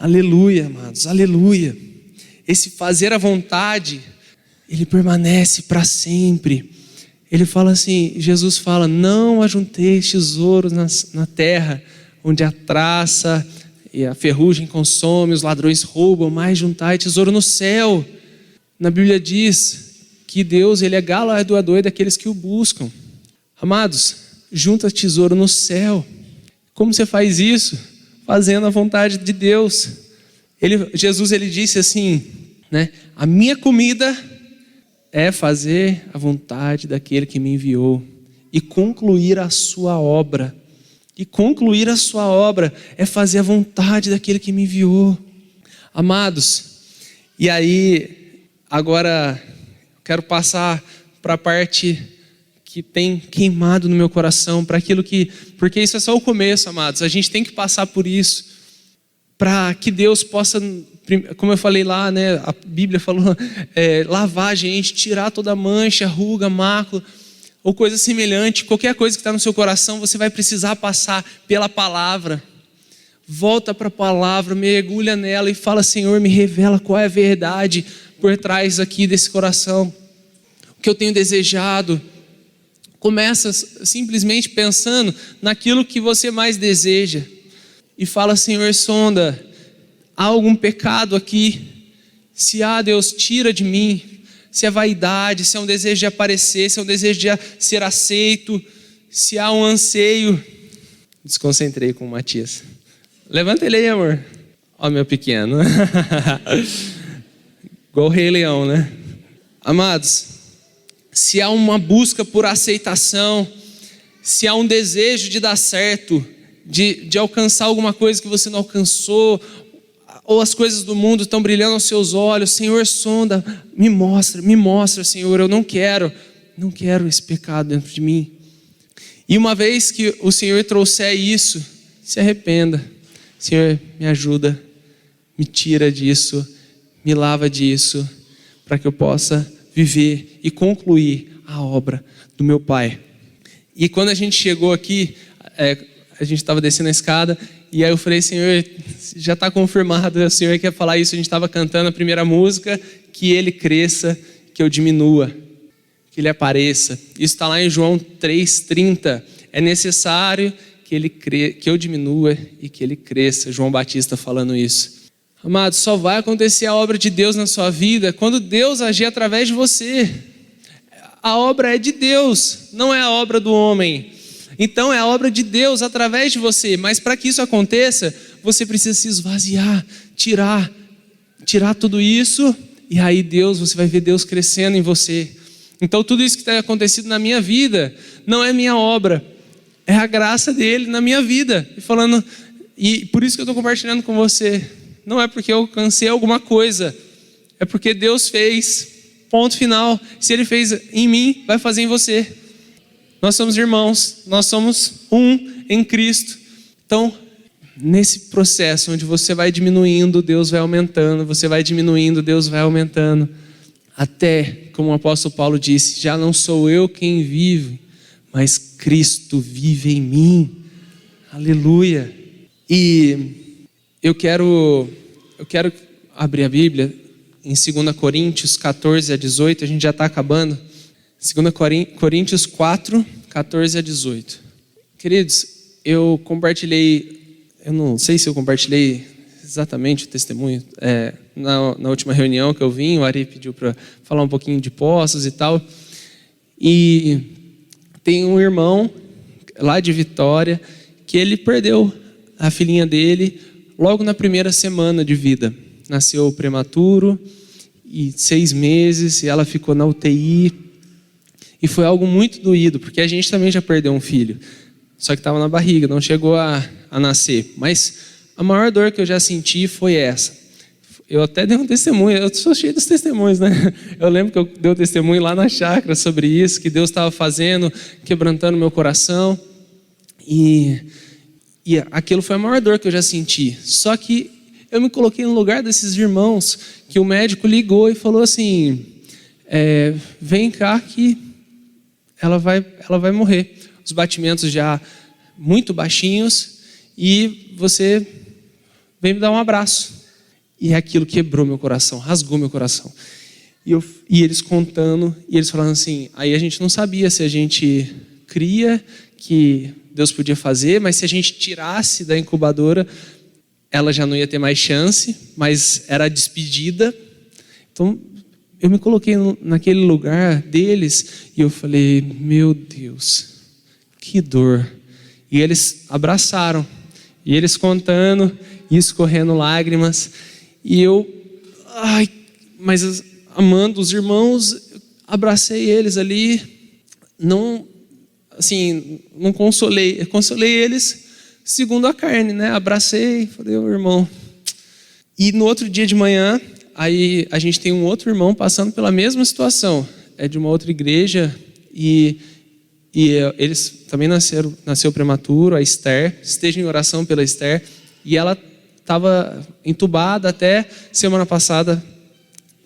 Aleluia, amados, aleluia. Esse fazer a vontade, ele permanece para sempre. Ele fala assim, Jesus fala, não ajunteis tesouros na terra, onde a traça e a ferrugem consome, os ladrões roubam, mas juntai tesouro no céu. Na Bíblia diz que Deus, ele é galardoador daqueles que o buscam. Amados, junta tesouro no céu. Como você faz isso? Fazendo a vontade de Deus. Jesus disse assim, né? A minha comida é fazer a vontade daquele que me enviou e concluir a sua obra. E concluir a sua obra é fazer a vontade daquele que me enviou. Amados, e aí, agora quero passar para a parte que tem queimado no meu coração, para aquilo porque isso é só o começo, amados. A gente tem que passar por isso, para que Deus possa, como eu falei lá, né? A Bíblia falou, lavar a gente, tirar toda mancha, ruga, mácula, ou coisa semelhante. Qualquer coisa que está no seu coração, você vai precisar passar pela palavra. Volta para a palavra, mergulha nela e fala: Senhor, me revela qual é a verdade por trás aqui desse coração, o que eu tenho desejado. Começa simplesmente pensando naquilo que você mais deseja e fala: Senhor, sonda, há algum pecado aqui? Se há, Deus, tira de mim. Se é vaidade, se é um desejo de aparecer, se é um desejo de ser aceito, se há um anseio. Desconcentrei com o Matias. Levanta ele aí, amor. Ó, meu pequeno. Igual o Rei Leão, né? Amados, se há uma busca por aceitação, se há um desejo de dar certo, de alcançar alguma coisa que você não alcançou, ou as coisas do mundo estão brilhando aos seus olhos, Senhor, sonda, me mostra, Senhor, eu não quero esse pecado dentro de mim. E uma vez que o Senhor trouxer isso, se arrependa. Senhor, me ajuda, me tira disso, me lava disso, para que eu possa viver e concluir a obra do meu Pai. E quando a gente chegou aqui, a gente estava descendo a escada, e aí eu falei: Senhor, já está confirmado, o Senhor quer falar isso. A gente estava cantando a primeira música, que Ele cresça, que eu diminua, que Ele apareça. Isso está lá em João 3,30. É necessário que eu diminua e que Ele cresça. João Batista falando isso. Amado, só vai acontecer a obra de Deus na sua vida quando Deus agir através de você. A obra é de Deus, não é a obra do homem. Então é a obra de Deus através de você. Mas para que isso aconteça, você precisa se esvaziar, tirar tudo isso. E aí você vai ver Deus crescendo em você. Então tudo isso que tem acontecido na minha vida não é minha obra, é a graça dele na minha vida. E por isso que eu estou compartilhando com você. Não é porque eu alcancei alguma coisa, é porque Deus fez, ponto final. Se Ele fez em mim, vai fazer em você. Nós somos irmãos, nós somos um em Cristo. Então, nesse processo onde você vai diminuindo, Deus vai aumentando, você vai diminuindo, Deus vai aumentando, até, como o apóstolo Paulo disse, já não sou eu quem vive, mas Cristo vive em mim. Aleluia. E eu quero abrir a Bíblia em 2 Coríntios 14 a 18, a gente já está acabando. 2 Coríntios 4, 14 a 18. Queridos, eu não sei se eu compartilhei exatamente o testemunho. Na última reunião que eu vim, o Ari pediu para falar um pouquinho de Poços e tal. E tem um irmão lá de Vitória que ele perdeu a filhinha dele logo na primeira semana de vida. Nasceu prematuro, e 6 meses, e ela ficou na UTI. E foi algo muito doído, porque a gente também já perdeu um filho. Só que estava na barriga, não chegou a nascer. Mas a maior dor que eu já senti foi essa. Eu até dei um testemunho, eu sou cheio dos testemunhos, né? Eu lembro que eu dei um testemunho lá na chácara sobre isso, que Deus estava fazendo, quebrantando meu coração. E aquilo foi a maior dor que eu já senti. Só que eu me coloquei no lugar desses irmãos, que o médico ligou e falou assim: vem cá que ela vai morrer. Os batimentos já muito baixinhos e você vem me dar um abraço. E aquilo quebrou meu coração, rasgou meu coração. E eles contando, e eles falando assim, aí a gente não sabia se a gente cria que Deus podia fazer, mas se a gente tirasse da incubadora, ela já não ia ter mais chance, mas era a despedida. Então, eu me coloquei naquele lugar deles e eu falei: meu Deus, Que dor. E eles abraçaram. E eles contando, e escorrendo lágrimas. E eu, mas amando os irmãos, abracei eles ali. Não consolei. Eu consolei eles segundo a carne, né? Abracei, falei, irmão. E no outro dia de manhã, aí a gente tem um outro irmão passando pela mesma situação. É de uma outra igreja e eles também nasceu prematuro, a Esther. Esteja em oração pela Esther. E ela estava entubada até semana passada.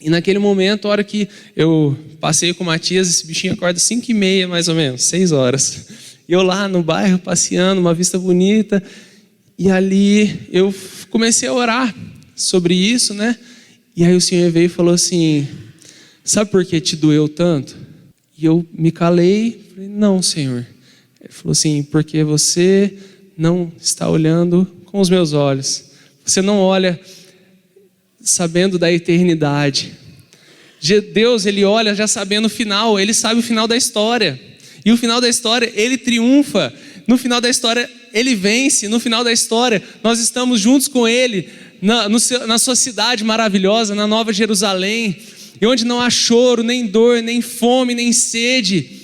E naquele momento, a hora que eu passei com o Matias, esse bichinho acorda 5h30 mais ou menos, 6 horas. E eu lá no bairro, passeando, uma vista bonita. E ali eu comecei a orar sobre isso, né? E aí o Senhor veio e falou assim, sabe por que te doeu tanto? E eu me calei, falei, não, Senhor. Ele falou assim, porque você não está olhando com os meus olhos. Você não olha sabendo da eternidade. Deus, Ele olha já sabendo o final, Ele sabe o final da história. E o final da história, Ele triunfa. No final da história, Ele vence. No final da história, nós estamos juntos com Ele, na sua cidade maravilhosa, na Nova Jerusalém, e onde não há choro, nem dor, nem fome, nem sede.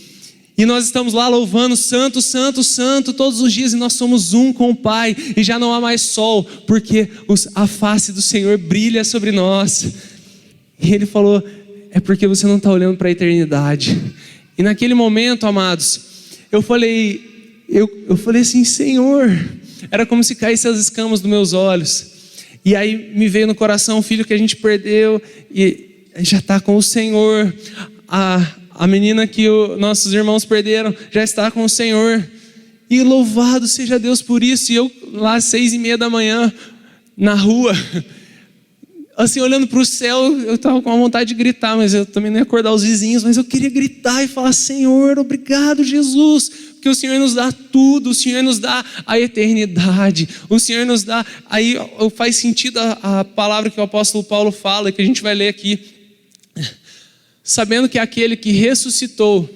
E nós estamos lá louvando Santo, Santo, Santo todos os dias, e nós somos um com o Pai, e já não há mais sol, porque a face do Senhor brilha sobre nós. E Ele falou, é porque você não está olhando para a eternidade. E naquele momento, amados, eu falei assim, Senhor, era como se caíssem as escamas dos meus olhos. E aí me veio no coração o filho que a gente perdeu, e já está com o Senhor. A menina que nossos irmãos perderam já está com o Senhor. E louvado seja Deus por isso. E eu lá às 6h30 da manhã, na rua, assim olhando para o céu, eu estava com a vontade de gritar, mas eu também não ia acordar os vizinhos, mas eu queria gritar e falar, Senhor, obrigado Jesus, porque o Senhor nos dá tudo, o Senhor nos dá a eternidade, o Senhor nos dá, aí faz sentido a palavra que o apóstolo Paulo fala, que a gente vai ler aqui, sabendo que aquele que ressuscitou,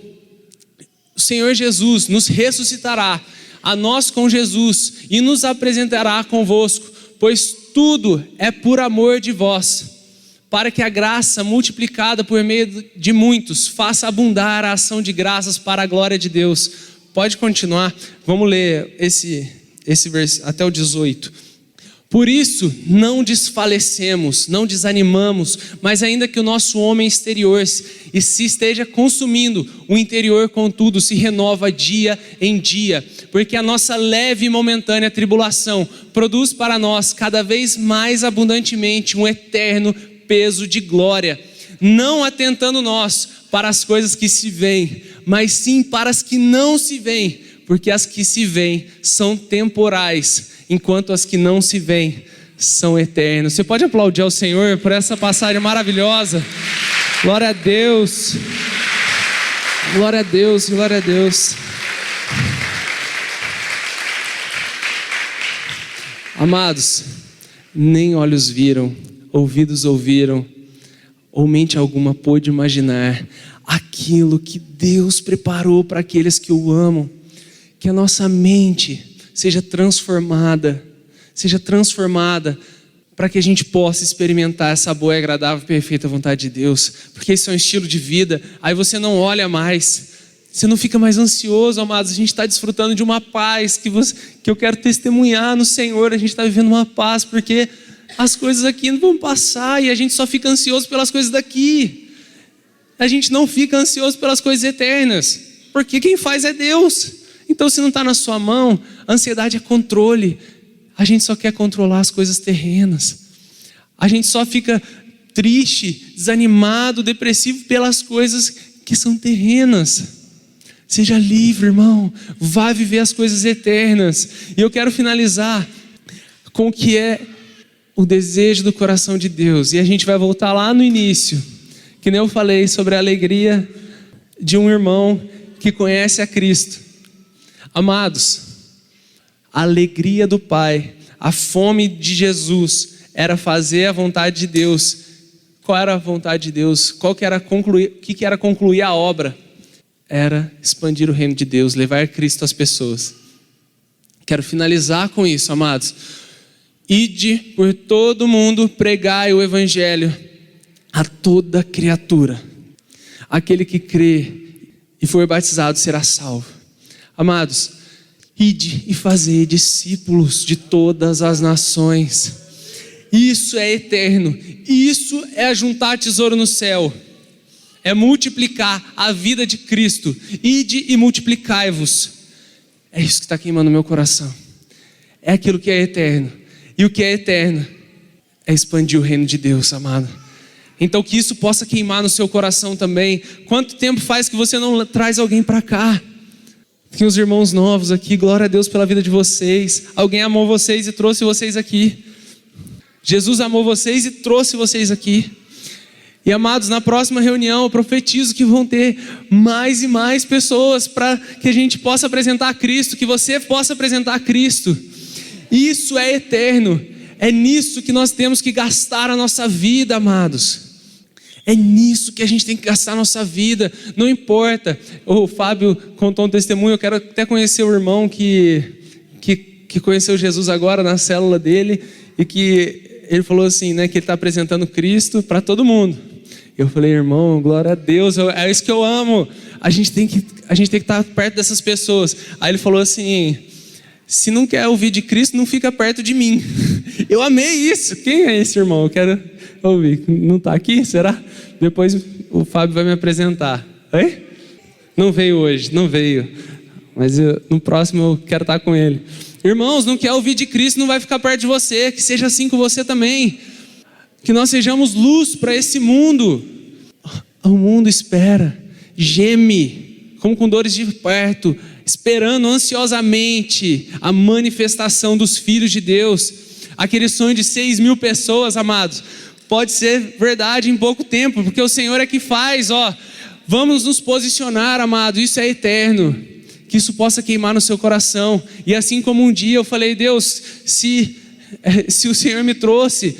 o Senhor Jesus, nos ressuscitará, a nós com Jesus, e nos apresentará convosco, pois tudo é por amor de vós, para que a graça multiplicada por meio de muitos faça abundar a ação de graças para a glória de Deus. Pode continuar, vamos ler esse versículo até o 18. Por isso não desfalecemos, não desanimamos, mas ainda que o nosso homem exterior se esteja consumindo, o interior contudo se renova dia em dia, porque a nossa leve e momentânea tribulação produz para nós cada vez mais abundantemente um eterno peso de glória, não atentando nós para as coisas que se veem, mas sim para as que não se veem, porque as que se veem são temporais, enquanto as que não se veem são eternas. Você pode aplaudir ao Senhor por essa passagem maravilhosa. Glória a Deus. Glória a Deus, glória a Deus. Amados, nem olhos viram, ouvidos ouviram, ou mente alguma pôde imaginar aquilo que Deus preparou para aqueles que o amam. Que a nossa mente seja transformada para que a gente possa experimentar essa boa, agradável, perfeita vontade de Deus, porque isso é um estilo de vida. Aí você não olha mais, você não fica mais ansioso, amados. A gente está desfrutando de uma paz que eu quero testemunhar no Senhor. A gente está vivendo uma paz porque as coisas aqui não vão passar e a gente só fica ansioso pelas coisas daqui. A gente não fica ansioso pelas coisas eternas, porque quem faz é Deus. Então, se não está na sua mão, a ansiedade é controle. A gente só quer controlar as coisas terrenas. A gente só fica triste, desanimado, depressivo pelas coisas que são terrenas. Seja livre, irmão. Vá viver as coisas eternas. E eu quero finalizar com o que é o desejo do coração de Deus. E a gente vai voltar lá no início, que nem eu falei sobre a alegria de um irmão que conhece a Cristo. Amados, a alegria do Pai, a fome de Jesus era fazer a vontade de Deus. Qual era a vontade de Deus? O que era concluir a obra? era expandir o reino de Deus, levar Cristo às pessoas. Quero finalizar com isso, amados. Ide por todo mundo, pregai o evangelho a toda criatura. Aquele que crê e for batizado será salvo. Amados, ide e fazei discípulos de todas as nações. Isso é eterno. Isso é ajuntar tesouro no céu. É multiplicar a vida de Cristo. Ide e multiplicai-vos. É isso que está queimando o meu coração. É aquilo que é eterno. E o que é eterno é expandir o reino de Deus, amado. Então que isso possa queimar no seu coração também. Quanto tempo faz que você não traz alguém para cá? Tem os irmãos novos aqui, glória a Deus pela vida de vocês. Alguém amou vocês e trouxe vocês aqui. Jesus amou vocês e trouxe vocês aqui. E amados, na próxima reunião eu profetizo que vão ter mais e mais pessoas para que a gente possa apresentar a Cristo, que você possa apresentar a Cristo. Isso é eterno. É nisso que nós temos que gastar a nossa vida, amados. É nisso que a gente tem que gastar a nossa vida. Não importa. O Fábio contou um testemunho. Eu quero até conhecer o irmão que conheceu Jesus agora na célula dele. E que ele falou assim, né, que ele está apresentando Cristo para todo mundo. Eu falei, irmão, glória a Deus, é isso que eu amo. A gente tem que estar perto dessas pessoas. Aí ele falou assim, se não quer ouvir de Cristo, não fica perto de mim. Eu amei isso. Quem é esse irmão? Eu quero ouvir. Não está aqui? Será? Depois o Fábio vai me apresentar. Oi? Não veio hoje, não veio. Mas no próximo eu quero estar com ele. Irmãos, não quer ouvir de Cristo, não vai ficar perto de você. Que seja assim com você também. Que nós sejamos luz para esse mundo. O mundo espera, geme, como com dores de parto, esperando ansiosamente a manifestação dos filhos de Deus. Aquele sonho de 6.000 pessoas, amados, pode ser verdade em pouco tempo, porque o Senhor é que faz, Vamos nos posicionar, amado, isso é eterno. Que isso possa queimar no seu coração. E assim como um dia eu falei, Deus, se o Senhor me trouxe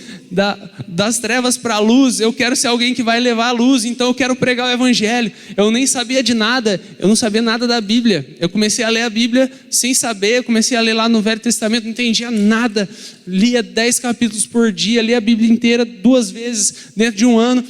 das trevas para a luz, eu quero ser alguém que vai levar a luz, então eu quero pregar o evangelho. Eu nem sabia de nada, eu não sabia nada da Bíblia. Eu comecei a ler a Bíblia sem saber, eu comecei a ler lá no Velho Testamento, não entendia nada. Lia 10 capítulos por dia, lia a Bíblia inteira 2 vezes dentro de um ano.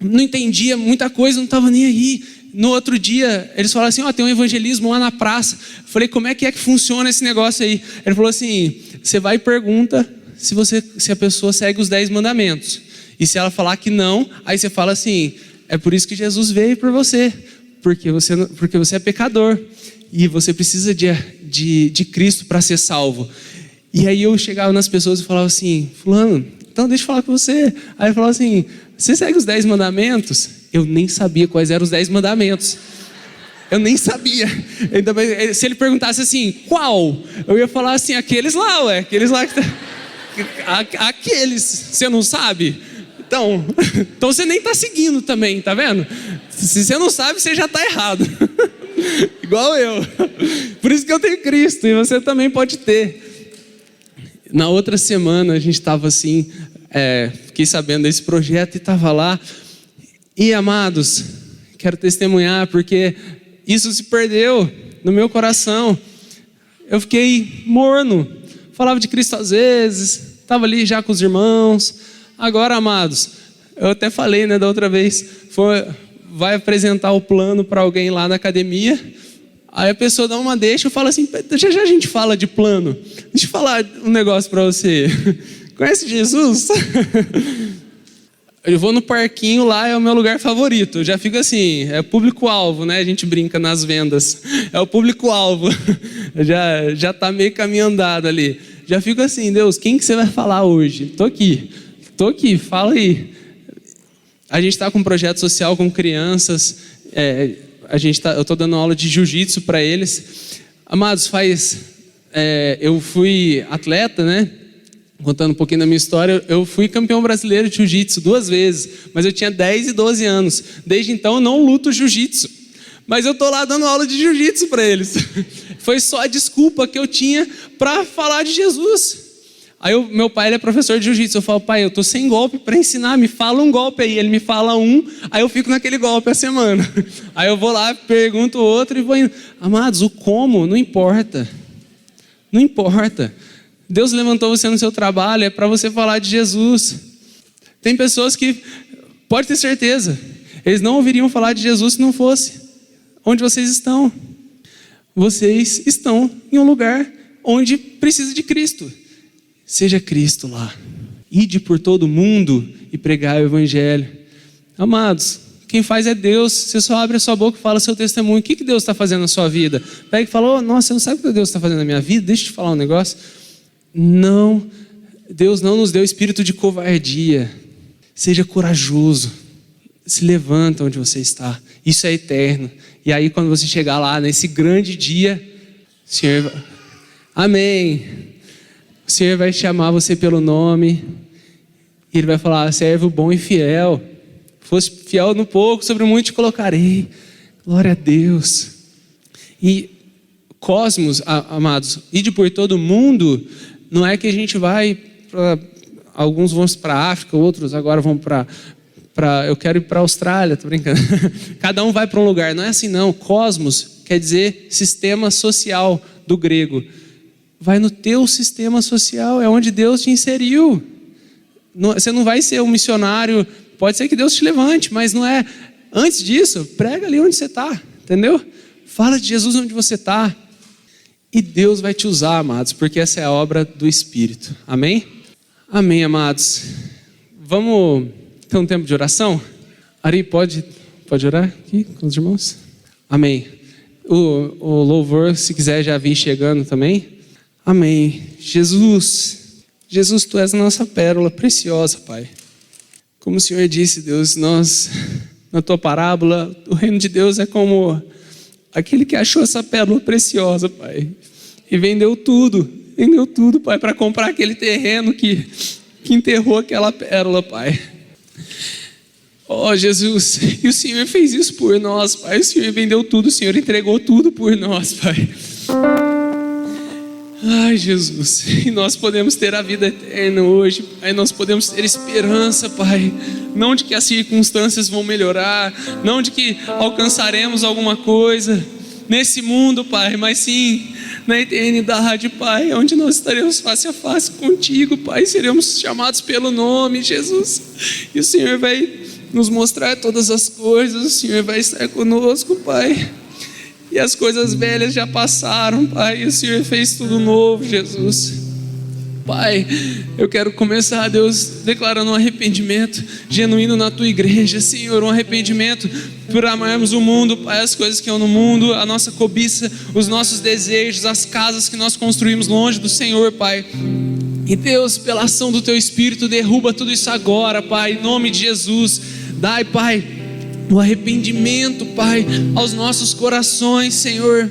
Não entendia muita coisa, não estava nem aí. No outro dia, eles falaram assim, tem um evangelismo lá na praça. Eu falei, como é que funciona esse negócio aí? Ele falou assim, você vai e pergunta se a pessoa segue os 10 mandamentos. E se ela falar que não, aí você fala assim, é por isso que Jesus veio por você. Porque você é pecador. E você precisa de Cristo para ser salvo. E aí eu chegava nas pessoas e falava assim, fulano, então deixa eu falar com você. Aí ele falava assim, você segue os 10 mandamentos? Eu nem sabia quais eram os 10 mandamentos. Eu nem sabia. Se ele perguntasse assim, qual? Eu ia falar assim, aqueles lá, aqueles lá que aqueles, você não sabe? Então você nem está seguindo também, tá vendo? Se você não sabe, você já está errado. Igual eu. Por isso que eu tenho Cristo, e você também pode ter. Na outra semana a gente estava assim, fiquei sabendo desse projeto e estava lá. E amados, quero testemunhar porque isso se perdeu no meu coração. Eu fiquei morno, falava de Cristo às vezes, estava ali já com os irmãos. Agora, amados, eu até falei, da outra vez, vai apresentar o plano para alguém lá na academia. Aí a pessoa dá uma deixa, eu falo assim, já a gente fala de plano. Deixa eu falar um negócio para você. Conhece Jesus? Eu vou no parquinho lá, é o meu lugar favorito. Eu já fico assim, é público-alvo, né? A gente brinca nas vendas. É o público-alvo. Já tá meio caminho andado ali. Já fico assim, Deus, quem que você vai falar hoje? Tô aqui, fala aí. A gente está com um projeto social com crianças. Eu estou dando aula de jiu-jitsu para eles. Amados, eu fui atleta, né? Contando um pouquinho da minha história, eu fui campeão brasileiro de jiu-jitsu 2 vezes, mas eu tinha 10 e 12 anos. Desde então eu não luto jiu-jitsu, mas eu estou lá dando aula de jiu-jitsu para eles. Foi só a desculpa que eu tinha para falar de Jesus. Aí meu pai, ele é professor de jiu-jitsu. Eu falo, pai, eu tô sem golpe para ensinar, me fala um golpe aí. Ele me fala um, aí eu fico naquele golpe a semana. Aí eu vou lá, pergunto outro e vou indo. Amados, o como não importa. Não importa. Deus levantou você no seu trabalho, é para você falar de Jesus. Tem pessoas que, pode ter certeza, eles não ouviriam falar de Jesus se não fosse onde vocês estão. Vocês estão em um lugar onde precisa de Cristo. Seja Cristo lá. Ide por todo mundo e pregai o evangelho. Amados, quem faz é Deus. Você só abre a sua boca e fala seu testemunho. O que Deus está fazendo na sua vida? Pega e fala, nossa, você não sabe o que Deus está fazendo na minha vida? Deixa eu te falar um negócio. Não, Deus não nos deu espírito de covardia. Seja corajoso. Se levanta onde você está. Isso é eterno. E aí quando você chegar lá, nesse grande dia, o Senhor... Amém. O Senhor vai chamar você pelo nome. E Ele vai falar, servo bom e fiel. Fosse fiel no pouco, sobre o muito te colocarei. Glória a Deus. E cosmos, amados, ide por todo mundo, não é que a gente vai para... Alguns vão para a África, outros agora vão para... Eu quero ir para a Austrália, tô brincando. Cada um vai para um lugar, não é assim não. Cosmos quer dizer sistema social do grego. Vai no teu sistema social, é onde Deus te inseriu. Você não vai ser um missionário, pode ser que Deus te levante, mas não é. Antes disso, prega ali onde você está, entendeu? Fala de Jesus onde você está. E Deus vai te usar, amados, porque essa é a obra do Espírito. Amém? Amém, amados. Vamos ter um tempo de oração? Ari, pode orar aqui com os irmãos? Amém. O louvor, se quiser já vir chegando também. Amém. Jesus, Tu és a nossa pérola preciosa, Pai. Como o Senhor disse, Deus, nós, na Tua parábola, o reino de Deus é como aquele que achou essa pérola preciosa, Pai. E vendeu tudo, Pai, para comprar aquele terreno que enterrou aquela pérola, Pai. Oh, Jesus, e o Senhor fez isso por nós, Pai. O Senhor vendeu tudo, o Senhor entregou tudo por nós, Pai. Ai, Jesus, e nós podemos ter a vida eterna hoje, Pai. Nós podemos ter esperança, Pai. Não de que as circunstâncias vão melhorar, não de que alcançaremos alguma coisa nesse mundo, Pai, mas sim na eternidade, Pai, onde nós estaremos face a face contigo, Pai. Seremos chamados pelo nome, Jesus. E o Senhor vai nos mostrar todas as coisas, o Senhor vai estar conosco, Pai. E as coisas velhas já passaram, Pai, e o Senhor fez tudo novo, Jesus. Pai, eu quero começar, Deus, declarando um arrependimento genuíno na Tua igreja, Senhor, um arrependimento por amarmos o mundo, Pai, as coisas que há no mundo, a nossa cobiça, os nossos desejos, as casas que nós construímos longe do Senhor, Pai. E Deus, pela ação do Teu Espírito, derruba tudo isso agora, Pai, em nome de Jesus. Dai, Pai, o arrependimento, Pai, aos nossos corações, Senhor,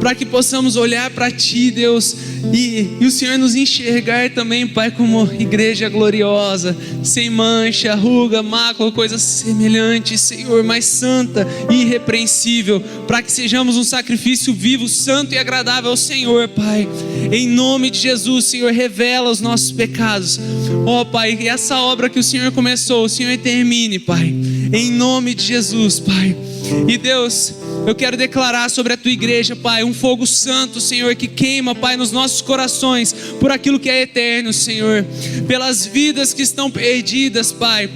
para que possamos olhar para Ti, Deus, e o Senhor nos enxergar também, Pai, como igreja gloriosa, sem mancha, ruga, mácula, coisa semelhante, Senhor, mas santa e irrepreensível, para que sejamos um sacrifício vivo, santo e agradável ao Senhor, Pai. Em nome de Jesus, Senhor, revela os nossos pecados. Ó, Pai, e essa obra que o Senhor começou, o Senhor termine, Pai, em nome de Jesus, Pai. E Deus, eu quero declarar sobre a Tua igreja, Pai, um fogo santo, Senhor, que queima, Pai, nos nossos corações, por aquilo que é eterno, Senhor, pelas vidas que estão perdidas, Pai.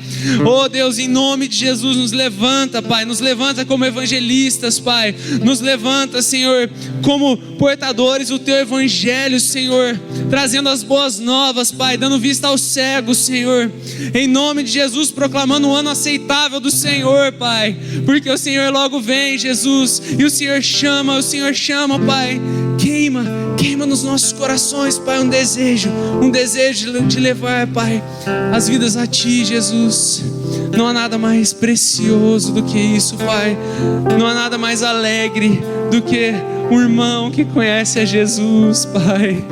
Oh Deus, em nome de Jesus, nos levanta, Pai, nos levanta como evangelistas, Pai, nos levanta, Senhor, como portadores do Teu evangelho, Senhor, trazendo as boas novas, Pai, dando vista aos cegos, Senhor, em nome de Jesus, proclamando um ano aceitável do Senhor, Pai, porque o Senhor logo vem, Jesus, e o Senhor chama, Pai, queima nos nossos corações, Pai, um desejo de levar, Pai, as vidas a Ti, Jesus. Não há nada mais precioso do que isso, Pai. Não há nada mais alegre do que um irmão que conhece a Jesus, Pai.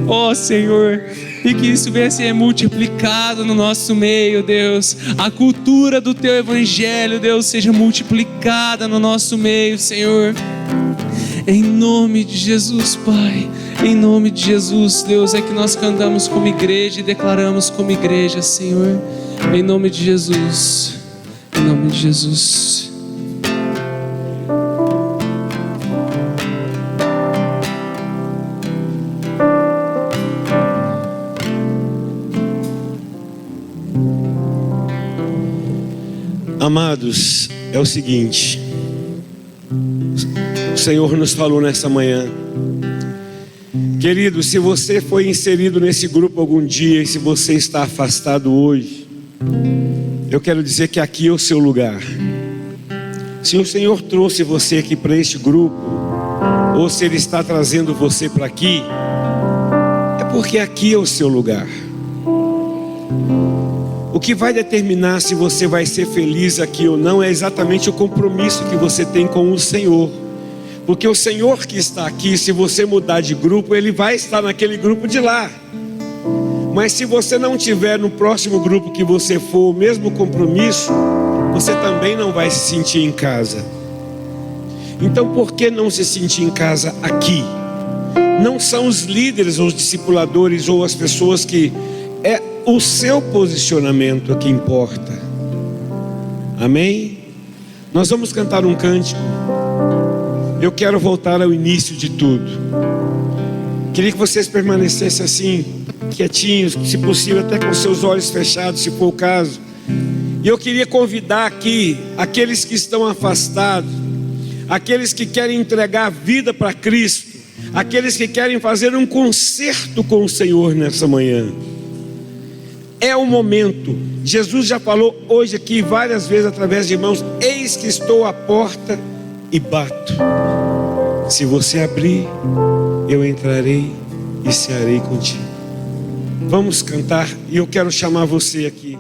Ó Senhor, e que isso venha a ser multiplicado no nosso meio, Deus. A cultura do Teu evangelho, Deus, seja multiplicada no nosso meio, Senhor. Em nome de Jesus, Pai. Em nome de Jesus, Deus, é que nós cantamos como igreja e declaramos como igreja, Senhor. Em nome de Jesus. Em nome de Jesus. Amados, é o seguinte, o Senhor nos falou nessa manhã, querido, se você foi inserido nesse grupo algum dia e se você está afastado hoje, eu quero dizer que aqui é o seu lugar. Se o Senhor trouxe você aqui para este grupo, ou se Ele está trazendo você para aqui, é porque aqui é o seu lugar. O que vai determinar se você vai ser feliz aqui ou não é exatamente o compromisso que você tem com o Senhor. Porque o Senhor que está aqui, se você mudar de grupo, Ele vai estar naquele grupo de lá. Mas se você não tiver no próximo grupo que você for o mesmo compromisso, você também não vai se sentir em casa. Então por que não se sentir em casa aqui? Não são os líderes ou os discipuladores ou as pessoas que... É o seu posicionamento que importa. Amém? Nós vamos cantar um cântico. Eu quero voltar ao início de tudo. Queria que vocês permanecessem assim, quietinhos, se possível até com seus olhos fechados, se for o caso. E eu queria convidar aqui aqueles que estão afastados, aqueles que querem entregar a vida para Cristo, aqueles que querem fazer um concerto com o Senhor nessa manhã. É o momento. Jesus já falou hoje aqui várias vezes através de irmãos: eis que estou à porta e bato. Se você abrir, eu entrarei e cearei contigo. Vamos cantar e eu quero chamar você aqui.